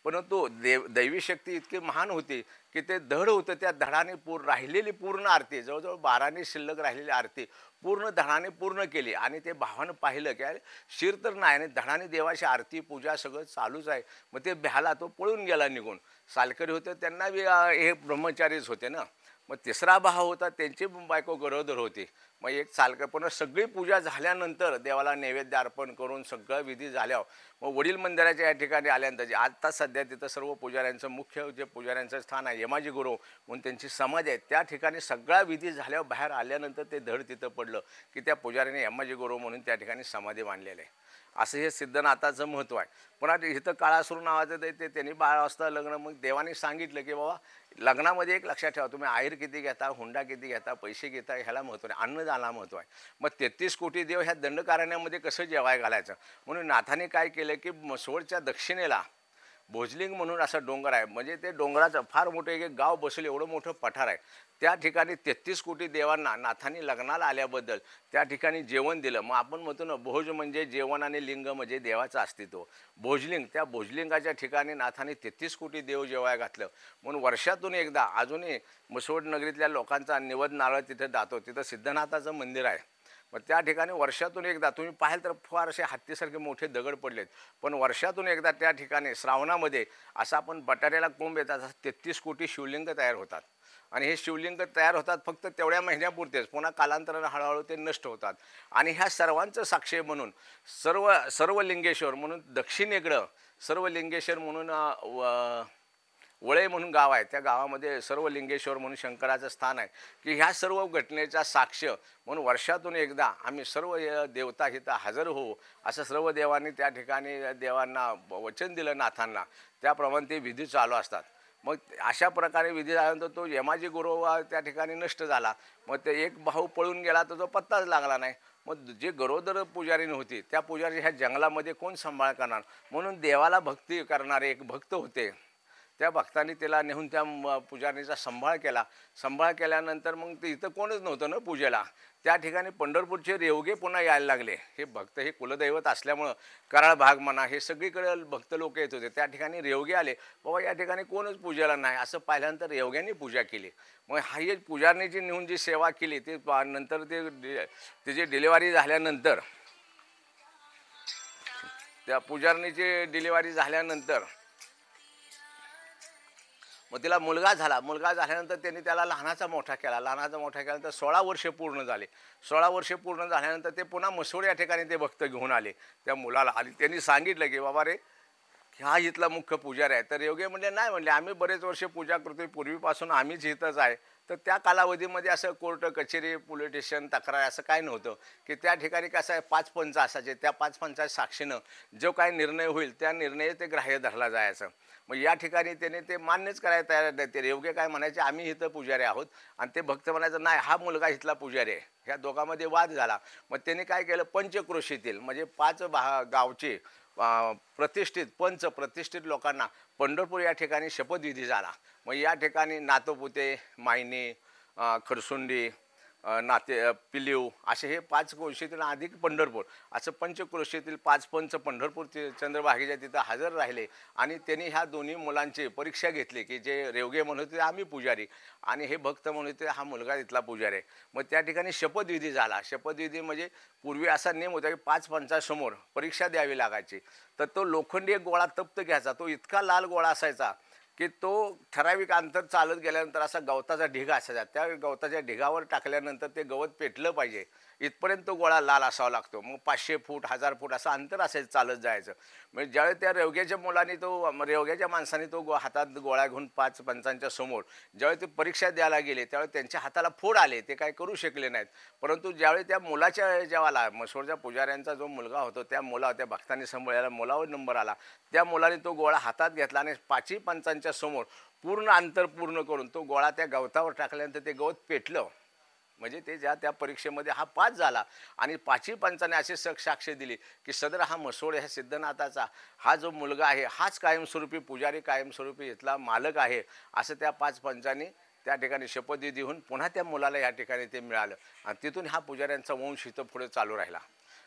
परंतु दैवी शक्ती इतकी महान होती की ते धड होतं, त्या धडाने राहिलेली पूर्ण आरती, जवळजवळ 12 शिल्लक राहिलेली आरती पूर्ण धडाने पूर्ण केली. आणि ते भावानं पाहिलं की अरे शिर तर नाही आणि धडाने देवाची आरती पूजा सगळं चालूच आहे. मग ते भ्याला, तो पळून गेला निघून. सालकरी होते, त्यांना बी हे ब्रह्मचारीच होते ना. मग तिसरा भाव होता, त्यांची बायको गरोदर होती. मग एक सालकर, पण सगळी पूजा झाल्यानंतर देवाला नैवेद्य अर्पण करून सगळं विधी झाल्यावर मग वडील मंदिराच्या या ठिकाणी आल्यानंतर आता सध्या तिथं सर्व पुजाऱ्यांचं मुख्य जे पुजाऱ्यांचं स्थान आहे यमाजी गुरु म्हणून त्यांची समाज आहे, त्या ठिकाणी सगळा विधी झाल्यावर बाहेर आल्यानंतर ते धड तिथं पडलं की त्या पुजाऱ्याने यमाजी गुरु म्हणून त्या ठिकाणी समाधी बांधलेलं आहे. असं हे सिद्धनाथाचं महत्त्व आहे. पुन्हा इथं काळासुर नावाचं ते त्यांनी 12 वाजता लग्न. मग देवाने सांगितलं की बाबा लग्नामध्ये एक लक्षात ठेवा, तुम्ही आहेर किती घेता, हुंडा किती घेता, पैसे घेता, ह्याला महत्त्व नाही, अन्नदानाला महत्त्व आहे. मग 33 कोटी देव ह्या दंडकारण्यामध्ये कसं जेवाय घालायचं म्हणून नाथाने काय केलं की म्हसवडच्या दक्षिणेला भोजलिंग म्हणून असा डोंगर आहे. म्हणजे ते डोंगराचं फार मोठं एक गाव बसलं एवढं मोठं पठार आहे. त्या ठिकाणी 33 कोटी देवांना नाथांनी लग्नाला आल्याबद्दल त्या ठिकाणी जेवण दिलं. मग आपण म्हणतो ना, भोज म्हणजे जेवण आणि लिंग म्हणजे देवाचं अस्तित्व. भोजलिंग, त्या भोजलिंगाच्या ठिकाणी नाथांनी 33 कोटी देव जेवाय घातलं. म्हणून वर्षातून एकदा अजूनही म्हसवड नगरीतल्या लोकांचा निवद नारळ तिथं जातो. तिथं सिद्धनाथाचं मंदिर आहे. मग त्या ठिकाणी वर्षातून एकदा तुम्ही पाहाल तर फार असे हत्तीसारखे मोठे दगड पडलेत. पण वर्षातून एकदा त्या ठिकाणी श्रावणामध्ये असं आपण बटाट्याला कोंब येतात, असं 33 कोटी शिवलिंग तयार होतात. आणि हे शिवलिंग तयार होतात फक्त तेवढ्या महिन्यापुरतेच, पुन्हा कालांतरानं हळूहळू ते नष्ट होतात. आणि ह्या सर्वांचं साक्षी म्हणून सर्वलिंगेश्वर म्हणून दक्षिणेकडं सर्वलिंगेश्वर म्हणून वळे म्हणून गाव आहे. त्या गावामध्ये सर्वलिंगेश्वर म्हणून शंकराचं स्थान आहे की ह्या सर्व घटनेचा साक्ष म्हणून वर्षातून एकदा आम्ही सर्व देवता इथं हजर होऊ असं सर्व देवांनी त्या ठिकाणी देवांना वचन दिलं नाथांना. त्याप्रमाणे ते विधी चालू असतात. मग अशा प्रकारे विधी झाल्यानंतर तो यमाजी गुरु त्या ठिकाणी नष्ट झाला. मग ते एक भाऊ पळून गेला तर तो पत्ताच लागला नाही. मग जे गरोदर पुजारीण होती त्या पुजारी ह्या जंगलामध्ये कोण सांभाळ करणार म्हणून देवाला भक्ती करणारे एक भक्त होते. त्या भक्तांनी त्याला नेऊन त्या पुजारीचा सांभाळ केला. सांभाळ केल्यानंतर मग ते इथं कोणच नव्हतं ना पूजेला. त्या ठिकाणी पंढरपूरचे रेवगे पुन्हा यायला लागले. हे भक्त हे कुलदैवत असल्यामुळं कराळ भाग म्हणा हे सगळीकडे भक्त लोक येत होते. त्या ठिकाणी रेवगे आले, बाबा या ठिकाणी कोणच पूजेला नाही. असं पाहिल्यानंतर रेवग्यांनी पूजा केली. मग हा एक पुजारणीची नेऊन जी सेवा केली ते नंतर त्याची डिलिव्हरी झाल्यानंतर त्या पुजारणीची डिलिव्हरी झाल्यानंतर मग तिला मुलगा झाला. मुलगा झाल्यानंतर त्यांनी त्याला लहानाचा मोठा केला. लहानाचा मोठा केल्यानंतर 16 वर्षे पूर्ण झाले. 16 वर्षे पूर्ण झाल्यानंतर ते पुन्हा म्हसवड या ठिकाणी ते भक्त घेऊन आले त्या मुलाला. आणि त्यांनी सांगितलं की बाबा रे हा इथला मुख्य पुजारी आहे. तर योगी म्हणले नाही, म्हणले आम्ही बरेच वर्ष पूजा करतोय, पूर्वीपासून आम्हीच इथंच आहे. तर त्या कालावधीमध्ये असं कोर्ट कचेरी पोलीस स्टेशन तक्रार असं काय नव्हतं की त्या ठिकाणी कसं आहे 5 पंच असायचे. त्या 5 पंचाच्या साक्षीनं जो काय निर्णय होईल त्या निर्णय ते ग्राह्य धरला जायचं. मग या ठिकाणी त्याने ते मान्यच करायला तयार नाही. ते रेवगे काय म्हणायचे आम्ही इथं पुजारी आहोत आणि ते भक्त म्हणायचं नाही हा मुलगा इथला पुजारी आहे. ह्या दोघांमध्ये वाद झाला. मग त्यांनी काय केलं पंचक्रोशीतील म्हणजे 5 गावचे प्रतिष्ठित प्रतिष्ठित लोकांना पंढरपूर या ठिकाणी शपथविधी झाला. मग या ठिकाणी नातोपुते, मायने, खरसुंडी, पिलीव असे हे 5 क्रोशीतील अधिक पंढरपूर असं पंचक्रोशीतील 5 पंच पंढरपूर चंद्रभागेच्या तिथं हजर राहिले. आणि त्यांनी ह्या दोन्ही मुलांची परीक्षा घेतली की जे रेवगे म्हणत होते आम्ही पुजारी आणि हे भक्त म्हणत होते हा मुलगा इथला पुजारी आहे. मग त्या ठिकाणी शपथविधी झाला. शपथविधी म्हणजे पूर्वी असा नियम होता की 5 पंचांसमोर परीक्षा द्यावी लागायची. तर तो लोखंडी एक गोळा तप्त घ्यायचा. तो इतका लाल गोळा असायचा की तो ठराविक अंतर चालत गेल्यानंतर असा गवताचा ढिगा असायचा. त्या गवताच्या ढिगावर टाकल्यानंतर ते गवत पेटलं पाहिजे इथपर्यंत तो गोळा लाल असावा लागतो. मग 500 फूट 1000 फूट असं अंतर असायचं चालत जायचं. म्हणजे ज्यावेळी त्या रेवग्याच्या मुलांनी रेवग्याच्या माणसाने तो हातात गोळा घेऊन 5 पंचांच्या समोर ज्यावेळी ते परीक्षा द्यायला गेले त्यावेळी त्यांच्या हाताला फोड आले. ते काय करू शकले नाहीत. परंतु ज्यावेळी त्या मुलाच्या जेव्हा म्हसवडच्या पुजाऱ्यांचा जो मुलगा होतो त्या भक्तांनी सांभाळायला मुलावर नंबर आला. त्या मुलाने तो गोळा हातात घेतला आणि 5ही पंचांच्या समोर पूर्ण अंतर पूर्ण करून तो गोळा त्या गवतावर टाकल्यानंतर ते गवत पेटलं. म्हणजे ते त्या परीक्षेमध्ये हा पास झाला. आणि 5ही पंचाने अशी साक्ष दिली की सदर हा म्हसवड ह्या सिद्धनाथाचा हा जो मुलगा आहे हाच कायमस्वरूपी पुजारी कायमस्वरूपी इथला मालक आहे असं त्या 5 पंचांनी त्या ठिकाणी शपथविधी होऊन पुन्हा त्या मुलाला या ठिकाणी ते मिळालं आणि तिथून हा पुजाऱ्यांचा वंश इथं पुढे चालू राहिला.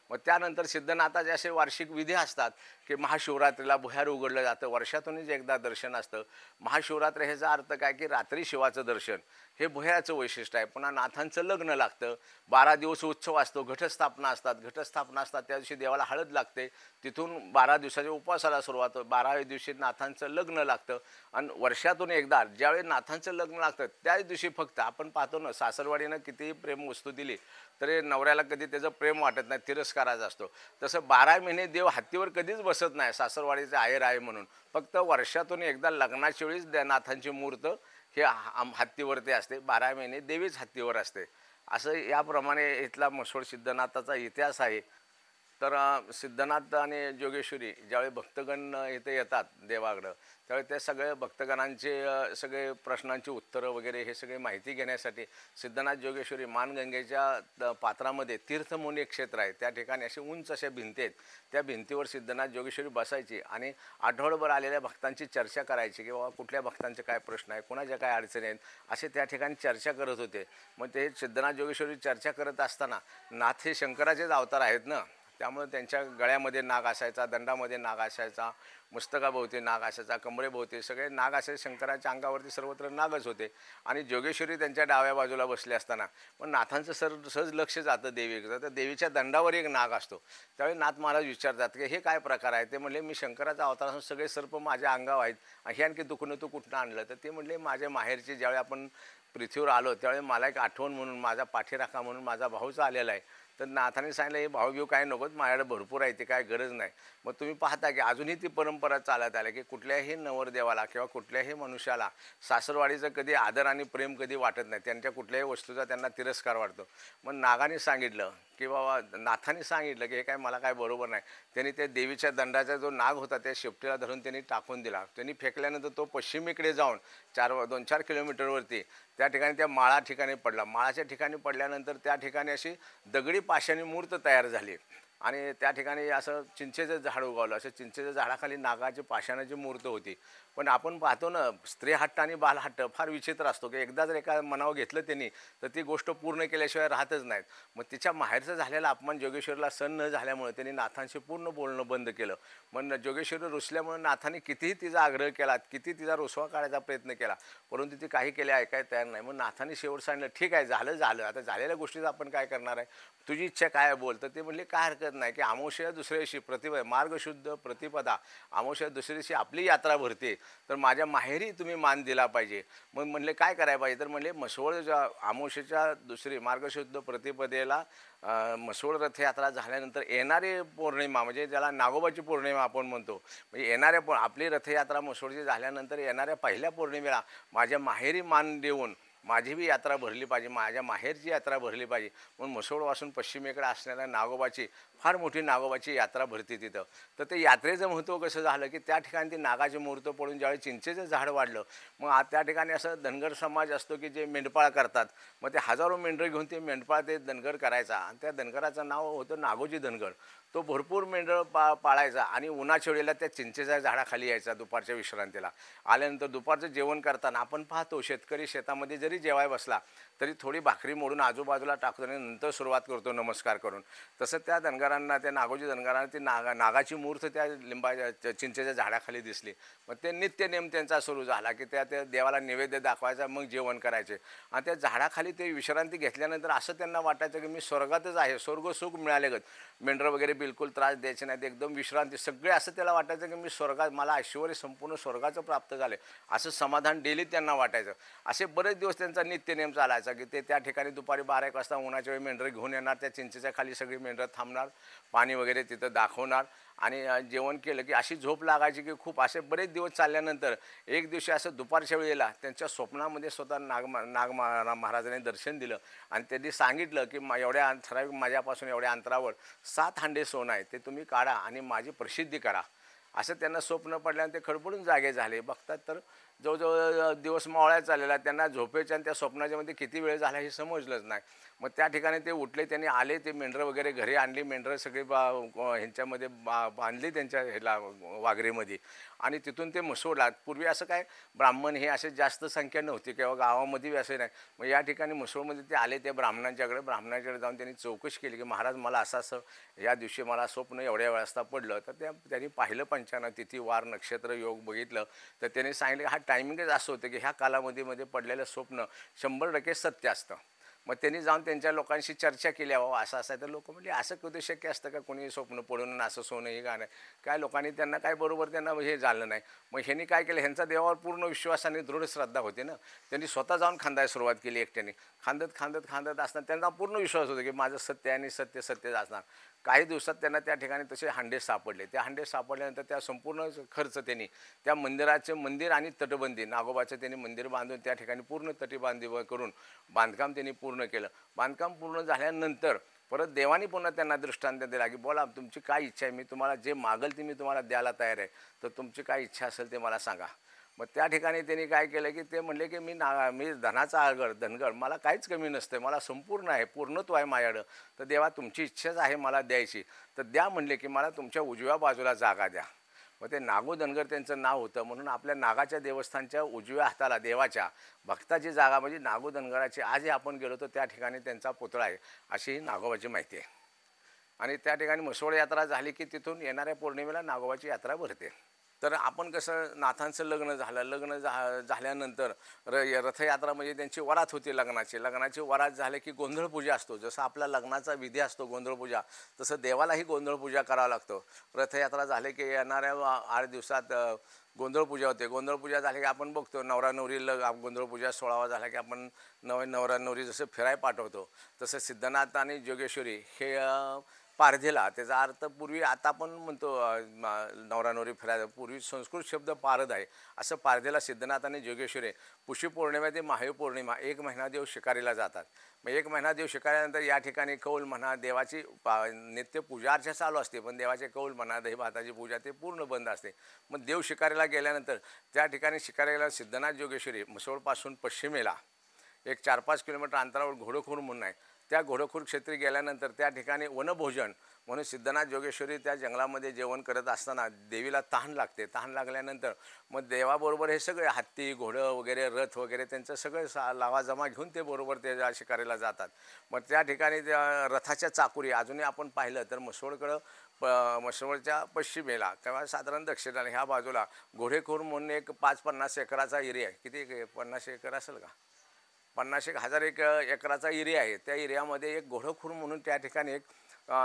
मग त्यानंतर सिद्धनाथाचे असे वार्षिक विधी असतात की महाशिवरात्रीला भुयार उघडलं जातं, वर्षातूनच एकदा दर्शन असतं. महाशिवरात्र ह्याचा अर्थ काय की रात्री शिवाचं दर्शन, हे भुयाराचं वैशिष्ट्य आहे. पुन्हा नाथांचं लग्न लागतं, 12 दिवस उत्सव असतो, घटस्थापना असतात. त्या दिवशी देवाला हळद लागते, तिथून 12 दिवसाच्या उपवासाला सुरुवात होते. 12व्या दिवशी नाथांचं लग्न लागतं आणि वर्षातून एकदा ज्यावेळी नाथांचं लग्न लागतं त्याच दिवशी फक्त आपण पाहतो ना, सासरवाडीनं कितीही प्रेम वस्तू दिली तरी नवऱ्याला कधी त्याचं प्रेम वाटत नाही, तिरस्काराचा असतो. तसं 12 महिने देव हत्तीवर कधीच बसत नाही सासरवाडीचे आहेर आहे म्हणून. फक्त वर्षातून एकदा लग्नाच्या वेळीच नाथांची मूर्त हे हत्तीवरती असते, 12 महिने देवीच हत्तीवर असते. असं याप्रमाणे इथला म्हसोड सिद्धनाथाचा इतिहास आहे. तर सिद्धनाथ आणि जोगेश्वरी ज्यावेळी भक्तगण इथे येतात देवाकडं, त्यावेळी ते सगळे भक्तगणांचे सगळे प्रश्नांची उत्तरं वगैरे हे सगळे माहिती घेण्यासाठी सिद्धनाथ जोगेश्वरी मानगंगेच्या पात्रामध्ये तीर्थमुनी क्षेत्र आहे, त्या ठिकाणी असे उंच अशा भिंती आहेत. त्या भिंतीवर सिद्धनाथ जोगेश्वरी बसायची आणि आठवडाभर आलेल्या भक्तांची चर्चा करायची की बाबा कुठल्या भक्तांचे काय प्रश्न आहे, कुणाच्या काय अडचणी आहेत, असे त्या ठिकाणी चर्चा करत होते. मग ते सिद्धनाथ जोगेश्वरी चर्चा करत असताना, नाथ हे शंकराचेच अवतार आहेत ना, त्यामुळे त्यांच्या गळ्यामध्ये नाग असायचा, दंडामध्ये नाग असायचा, मस्तकाभोवती नाग असायचा, कमरेभोवती सगळे नाग असायचे. शंकराच्या अंगावरती सर्वत्र नागच होते आणि जोगेश्वरी त्यांच्या डाव्या बाजूला बसले असताना पण नाथांचं सहज लक्ष जातं देवीकडं, तर देवीच्या दंडावर एक नाग असतो. त्यावेळी नाथ महाराज विचारतात की हे काय प्रकार आहे. ते म्हणले मी शंकराचा अवतार असून सगळे सर्प माझ्या अंगावर आहेत, हे आणखी दुखणं तू कुठनं आणलं. तर ते म्हणले माझ्या माहेरची ज्यावेळी आपण पृथ्वीवर आलो त्यावेळी मला एक आठवण म्हणून, माझा पाठीराखा म्हणून माझा भाऊच आलेला आहे. तर नाथाने सांगितलं हे भाऊ काय नकोत, माझ्याकडे भरपूर आहे, ते काय गरज नाही. मग तुम्ही पाहता की अजूनही ती परंपरा चालत आली की कुठल्याही नवरदेवाला किंवा कुठल्याही मनुष्याला सासरवाडीचं कधी आदर आणि प्रेम कधी वाटत नाही, त्यांच्या कुठल्याही वस्तूचा त्यांना तिरस्कार वाटतो. मग नागाने सांगितलं की बाबा, नाथाने सांगितलं की हे काय मला काय बरोबर नाही. त्यांनी त्या देवीच्या दंडाचा जो नाग होता त्या शेपटीला धरून त्यांनी टाकून दिला. त्यांनी फेकल्यानंतर तो पश्चिमेकडे जाऊन 2-4 किलोमीटरवरती त्या ठिकाणी त्या माळा ठिकाणी पडला. माळाच्या ठिकाणी पडल्यानंतर त्या ठिकाणी अशी दगडी पाषाणी मूर्त तयार झाली आणि त्या ठिकाणी असं चिंचेचं झाड उगवलं. असं चिंचेच्या झाडाखाली नागाची पाषाणाची मूर्त होती. पण आपण पाहतो ना, स्त्री हट्ट आणि बालहट्ट फार विचित्र असतो की एकदा जर एका मनावर घेतलं त्यांनी तर ती गोष्ट पूर्ण केल्याशिवाय राहतच नाहीत. मग तिच्या माहेरचं झालेला अपमान जोगेश्वरीला सहन न झाल्यामुळे त्यांनी नाथांशी पूर्ण बोलणं बंद केलं. मग जोगेश्वरी रुसल्यामुळे नाथांनी कितीही तिचा आग्रह केला, किती तिचा रुसवा काढायचा प्रयत्न केला, परंतु ती काही केले ऐकायला तयार नाही. मग नाथांनी शेवट सांगितलं ठीक आहे, झालं आता झालेल्या गोष्टीचं आपण काय करणार आहे, तुझी इच्छा काय बोल. तर ते म्हणले काय हरकत नाही की अमावस्या दुसऱ्या दिवशी मार्गशुद्ध प्रतिपदा अमावस्या दुसऱ्या दिवशी आपली यात्रा भरते, तर माझ्या माहेरी तुम्ही मान दिला पाहिजे. मग म्हणले काय करायला पाहिजे. तर म्हणले म्हसोळ अमावस्येच्या दुसरी मार्गशुद्ध प्रतिपदेला म्हसोळ रथयात्रा झाल्यानंतर येणारी पौर्णिमा म्हणजे ज्याला नागोबाची पौर्णिमा आपण म्हणतो, म्हणजे येणाऱ्या आपली रथयात्रा म्हसोळची झाल्यानंतर येणाऱ्या पहिल्या पौर्णिमेला माझ्या माहेरी मान देऊन माझी बी यात्रा भरली पाहिजे, माझ्या माहेरची यात्रा भरली पाहिजे. म्हणून म्हसोळपासून पश्चिमेकडे असणाऱ्या नागोबाची फार मोठी नागोबाची यात्रा भरती तिथं. तर ते यात्रेचं महत्त्व कसं झालं की त्या ठिकाणी ती नागाची मूर्त पडून ज्यावेळी चिंचेचं झाड वाढलं, मग त्या ठिकाणी असं धनगर समाज असतो की जे मेंढपाळ करतात. मग ते हजारो मेंढरं घेऊन ते मेंढपाळ ते धनगर करायचा आणि त्या धनगराचं नाव होतं नागोजी धनगर. तो भरपूर मेंढरं पाळायचा आणि उन्हाच्या वेळेला त्या चिंचेच्या झाडाखाली यायचा दुपारच्या विश्रांतीला. आल्यानंतर दुपारचं जेवण करताना आपण पाहतो शेतकरी शेतामध्ये जरी जेवाय बसला तरी थोडी भाकरी मोडून आजूबाजूला टाकतो आणि नंतर सुरुवात करतो नमस्कार करून. तसं त्या धनगरांना, त्या नागोजी धनगरांना ती नागाची मूर्त त्या चिंचेच्या झाडाखाली दिसली. मग ते नित्य नेम त्यांचा सुरू झाला की त्या देवाला नैवेद्य दाखवायचा, मग जेवण करायचे. आणि त्या झाडाखाली ते विश्रांती घेतल्यानंतर असं त्यांना वाटायचं की मी स्वर्गातच आहे, स्वर्ग सुख मिळालेगत. मेंढरं वगैरे बिलकुल त्रास द्यायचे नाहीत, एकदम विश्रांती सगळे. असं त्याला वाटायचं की मी स्वर्गात, मला ऐश्वर संपूर्ण स्वर्गाचं प्राप्त झालं असं समाधान डेली त्यांना वाटायचं. असे बरेच दिवस त्यांचा नित्यनेम चालायचा की ते त्या ठिकाणी दुपारी 12-1 वाजता उन्हाच्या वेळी मेंढरं घेऊन येणार, त्या चिंचेच्या खाली सगळी मेंढरं थांबणार, पाणी वगैरे तिथं दाखवणार आणि जेवण केलं की अशी झोप लागायची की खूप. असे बरेच दिवस चालल्यानंतर एक दिवशी असं दुपारच्या वेळेला त्यांच्या स्वप्नामध्ये स्वतः नाग महाराजांनी दर्शन दिलं आणि त्यांनी सांगितलं की एवढ्या ठराविक माझ्यापासून एवढ्या अंतरावर 7 हांडे सोनं आहे, ते तुम्ही काढा आणि माझी प्रसिद्धी करा. असं त्यांना स्वप्न पडल्यानं ते खडबडून जागे झाले. बघतात तर जवळजवळ दिवस मावळ्या चाललेला. त्यांना झोपेच्या आणि त्या स्वप्नाच्या मध्ये किती वेळ झाला हे समजलंच नाही. मग त्या ठिकाणी ते उठले, त्यांनी आले, ते मेंढरं वगैरे घरी आणली, मेंढरं सगळी ह्यांच्यामध्ये बांधली त्यांच्या ह्याला वाघरेमध्ये आणि तिथून ते म्हसवडला. पूर्वी असं काय ब्राह्मण हे असे जास्त संख्या नव्हती किंवा गावामध्ये असे नाही. मग या ठिकाणी म्हसवडमध्ये ते आले त्या ब्राह्मणाच्याकडे जाऊन त्यांनी चौकशी केली की महाराज मला असं या दिवशी मला स्वप्न एवढ्या वाजता पडलं. तर त्यांनी पाहिलं पंचांग, तिथी, वार, नक्षत्र, योग बघितलं. तर त्यांनी सांगितलं हा टायमिंगच असं होतं की ह्या कालावधीमध्ये पडलेलं स्वप्न 100% सत्य असतं. मग त्यांनी जाऊन त्यांच्या लोकांशी चर्चा केली, अहो असं आहे. तर लोक म्हणजे असं कधी शक्य असतं का कोणी स्वप्न पडून असं सोनं हे गाणं. काय लोकांनी त्यांना काय बरोबर त्यांना हे झालं नाही. मग ह्यांनी काय केलं, ह्यांचा देवावर पूर्ण विश्वास आणि दृढ श्रद्धा होती ना. त्यांनी स्वतः जाऊन खांदायला सुरुवात केली एकट्याने. खांदत असताना त्यांना पूर्ण विश्वास होता की माझं सत्य आहे आणि सत्यच असणार. काही दिवसात त्यांना त्या ठिकाणी तसे हांडे सापडले. त्या हांडे सापडल्यानंतर त्या संपूर्ण खर्च त्यांनी त्या मंदिर आणि तटबंदी नागोबाचं त्यांनी मंदिर बांधून त्या ठिकाणी पूर्ण तटीबांधी करून बांधकाम त्यांनी पूर्ण केलं. बांधकाम पूर्ण झाल्यानंतर परत देवानी पुन्हा त्यांना दृष्टांत दिला की बोला तुमची काय इच्छा आहे, मी तुम्हाला जे मागेल ते मी तुम्हाला द्यायला तयार आहे, तर तुमची काय इच्छा असेल ते मला सांगा. मग त्या ठिकाणी त्यांनी काय केलं की ते म्हणले की मी धनाचा धनगड, मला काहीच कमी नसतं, मला संपूर्ण आहे, पूर्णत्व आहे माझ्याकडं. तर देवा तुमची इच्छाच आहे मला द्यायची, तर द्या म्हणले की मला तुमच्या उजव्या बाजूला जागा द्या. मग ते नागो धनगर त्यांचं नाव होतं म्हणून आपल्या नागाच्या देवस्थानच्या उजव्या हाताला देवाच्या भक्ताची जागा म्हणजे नागो धनगराची. आजही आपण गेलो तर त्या ठिकाणी त्यांचा पुतळा आहे, अशी ही नागोबाची माहिती आहे. आणि त्या ठिकाणी म्हसवड यात्रा झाली की तिथून येणाऱ्या पौर्णिमेला नागोबाची यात्रा भरते. तर आपण कसं नाथांचं लग्न झालं, झाल्यानंतर रथयात्रा म्हणजे त्यांची वरात होती लग्नाची वरात झाली की गोंधळ पूजा असतो. जसं आपला लग्नाचा विधी असतो गोंधळ पूजा, तसं देवालाही गोंधळ पूजा करावं लागतो. रथयात्रा झाली की येणाऱ्या 8 दिवसात गोंधळ पूजा होते. गोंधळ पूजा झाली की आपण बघतो नवरा नवरीला गोंधळ पूजा सोळावा झाला की आपण नवरा नवरी जसं फिराय पाठवतो, तसं सिद्धनाथ आणि जोगेश्वरी हे पारधेला, त्याचा अर्थ पूर्वी आता आपण म्हणतो नवरा नवरी फिरायला, पूर्वी संस्कृत शब्द पारध आहे. असं पारधेला सिद्धनाथ आणि जोगेश्वरी पुष्य पौर्णिमा ते महावीर पौर्णिमा 1 महिना देव शिकारीला जातात. मग 1 महिना देव शिकारीनंतर या ठिकाणी कौल म्हणा देवाची नित्य पूजा अर्चा चालू असते, पण देवाचे कौल म्हणा दही भाताची पूजा ते पूर्ण बंद असते. मग देव शिकारीला गेल्यानंतर त्या ठिकाणी शिकारीला सिद्धनाथ जोगेश्वरी म्हसवडपासून पश्चिमेला एक 4-5 किलोमीटर अंतरावर घोडखोर म्हणून आहे. त्या घोडखोर क्षेत्री गेल्यानंतर त्या ठिकाणी वनभोजन म्हणून सिद्धनाथ जोगेश्वरी त्या जंगलामध्ये जेवण करत असताना देवीला तहान लागते. तहान लागल्यानंतर मग देवाबरोबर हे सगळे हत्ती घोडं वगैरे रथ वगैरे त्यांचं सगळं लावाजमा घेऊन ते बरोबर त्या शिकारीला जातात. मग त्या ठिकाणी त्या रथाच्या चाकुरी अजूनही आपण पाहिलं तर म्हसवडच्या पश्चिमेला किंवा साधारण दक्षिणेला ह्या बाजूला घोडेखोर म्हणून एक 5-50 एकराचा एरिया आहे. किती 50 एकर असेल का, 50,000 एकराचा एरिया आहे. त्या एरियामध्ये एक घोडखोर म्हणून त्या ठिकाणी एक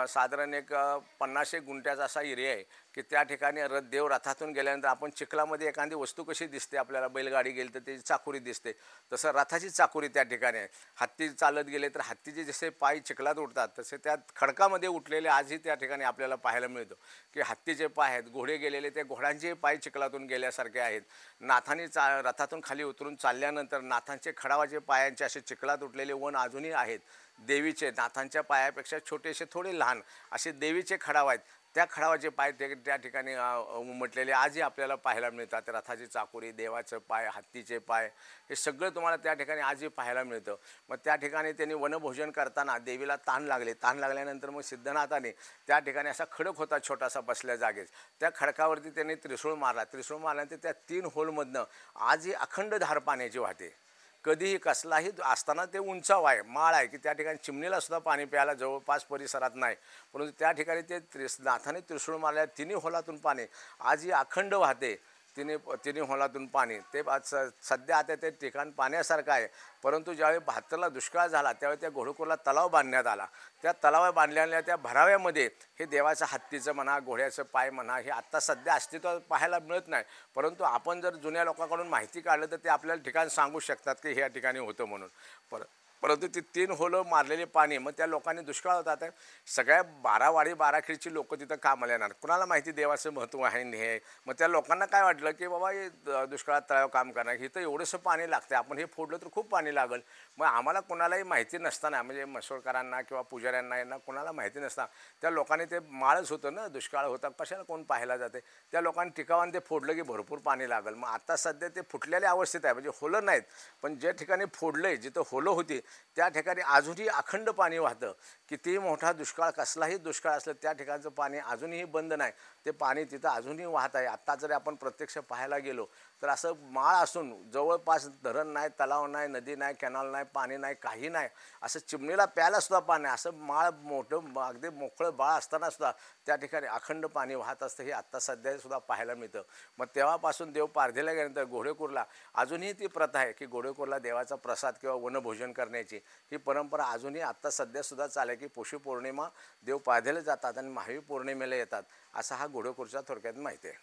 साधारण एक 50 गुंठ्याचा असा एरिया आहे की त्या ठिकाणी देव रथातून गेल्यानंतर आपण चिखलामध्ये एखादी वस्तू कशी दिसते आपल्याला, बैलगाडी गेली तर त्याची चाकुरी दिसते, तसं रथाची चाकुरी त्या ठिकाणी आहे. हत्ती चालत गेले तर हत्तीचे जसे पाय चिखलात उठतात तसे त्या खडकामध्ये उठलेले आजही त्या ठिकाणी आपल्याला पाहायला मिळतो की हत्तीचे पाय आहेत. घोडे गेलेले ते घोड्यांचे पाय चिखलातून गेल्यासारखे आहेत. नाथांनी रथातून खाली उतरून चालल्यानंतर नाथांचे खडावाचे पायांचे असे चिखलात उठलेले वन अजूनही आहेत. देवीचे नाथांच्या पायापेक्षा छोटेसे थोडे लहान असे देवीचे खडाव आहेत. त्या खडावाचे पाय त्या ठिकाणी उमटलेले आजही आपल्याला पाहायला मिळतात. रथाची चाकुरी, देवाचं पाय, हत्तीचे पाय हे सगळं तुम्हाला त्या ठिकाणी आजही पाहायला मिळतं. मग त्या ठिकाणी त्यांनी वनभोजन करताना देवीला तहान लागल्यानंतर मग सिद्धनाथाने त्या ठिकाणी असा खडक होता छोटासा बसल्या जागेस, त्या खडकावरती त्यांनी त्रिशूळ मारल्यानंतर त्या 3 होलमधनं आजही अखंड धार पाण्याची वाहते. कधीही कसलाही असताना ते उंचाव आहे, माळ आहे की त्या ठिकाणी चिमणीला सुद्धा पाणी प्यायला जवळपास परिसरात नाही, परंतु त्या ठिकाणी ते नाथाने त्रिशूळ मारल्या 3 होलातून पाणी आजही अखंड वाहते. तिन्ही होलातून पाणी ते सध्या आता ते ठिकाण पाण्यासारखं आहे. परंतु ज्यावेळी 72ला दुष्काळ झाला त्यावेळी त्या घोडखोरला तलाव बांधण्यात आला. त्या तलावा बांधलेल्या त्या भराव्यामध्ये हे देवाचं हत्तीचं म्हणा, घोड्याचं पाय म्हणा हे आत्ता सध्या अस्तित्वात पाहायला मिळत नाही. परंतु आपण जर जुन्या लोकांकडून माहिती काढलं तर ते आपल्याला ठिकाण सांगू शकतात की ह्या ठिकाणी होतं म्हणून. परंतु ती 3 होलं मारलेले पाणी, मग त्या लोकांनी दुष्काळ होता. आता सगळ्या 12 वाडी 12 खिळची लोकं तिथं कामाला येणार. कुणाला माहिती देवाचं महत्त्व आहे आणि हे. मग त्या लोकांना काय वाटलं, की बाबा हे दुष्काळात तळ्यावर काम करणार, इथं एवढंसं पाणी लागतं, आपण हे फोडलं तर खूप पाणी लागेल. मग आम्हाला कोणालाही माहिती नसताना, म्हणजे मसोळकरांना किंवा पुजाऱ्यांना यांना कोणाला माहिती नसताना त्या लोकांनी, ते माळच होतं ना, दुष्काळ होता, कशाला कोण पाहायला जाते, त्या लोकांनी टिकावानं ते फोडलं की भरपूर पाणी लागेल. मग आता सध्या ते फुटलेल्या अवस्थेत आहे, म्हणजे होलं नाहीत, पण ज्या ठिकाणी फोडलंय, जिथं होलं होती त्या ठिकाणी अजूनही अखंड पाणी वाहतं. कितीही मोठा दुष्काळ, कसलाही दुष्काळ असलं, त्या ठिकाणचं पाणी अजूनही बंद नाही, ते पाणी तिथं अजूनही वाहत आहे. आत्ता जरी आपण प्रत्यक्ष पाहायला गेलो तर असं माळ असून जवळपास धरण नाही, तलाव नाही, नदी नाही, कॅनॉल नाही, पाणी नाही, काही नाही, असं चिमणीला प्यायला सुद्धा पाणी नाही, असं माळ मोठं अगदी मोकळं बाळ असताना सुद्धा त्या ठिकाणी अखंड पाणी वाहत असतं, हे आत्ता सध्या सुद्धा पाहायला मिळतं. मग तेव्हापासून देव पारधीला गेल्यानंतर घोडेकूरला अजूनही ती प्रथा आहे की घोडेकूरला देवाचा प्रसाद किंवा वनभोजन करण्याची ही परंपरा अजूनही आत्ता सध्यासुद्धा चालू आहे, की पोषी पौर्णिमा देव पारधीला जातात आणि महावीर पौर्णिमेला येतात, असा हा घोडेकूरचा थोडक्यात माहिती आहे.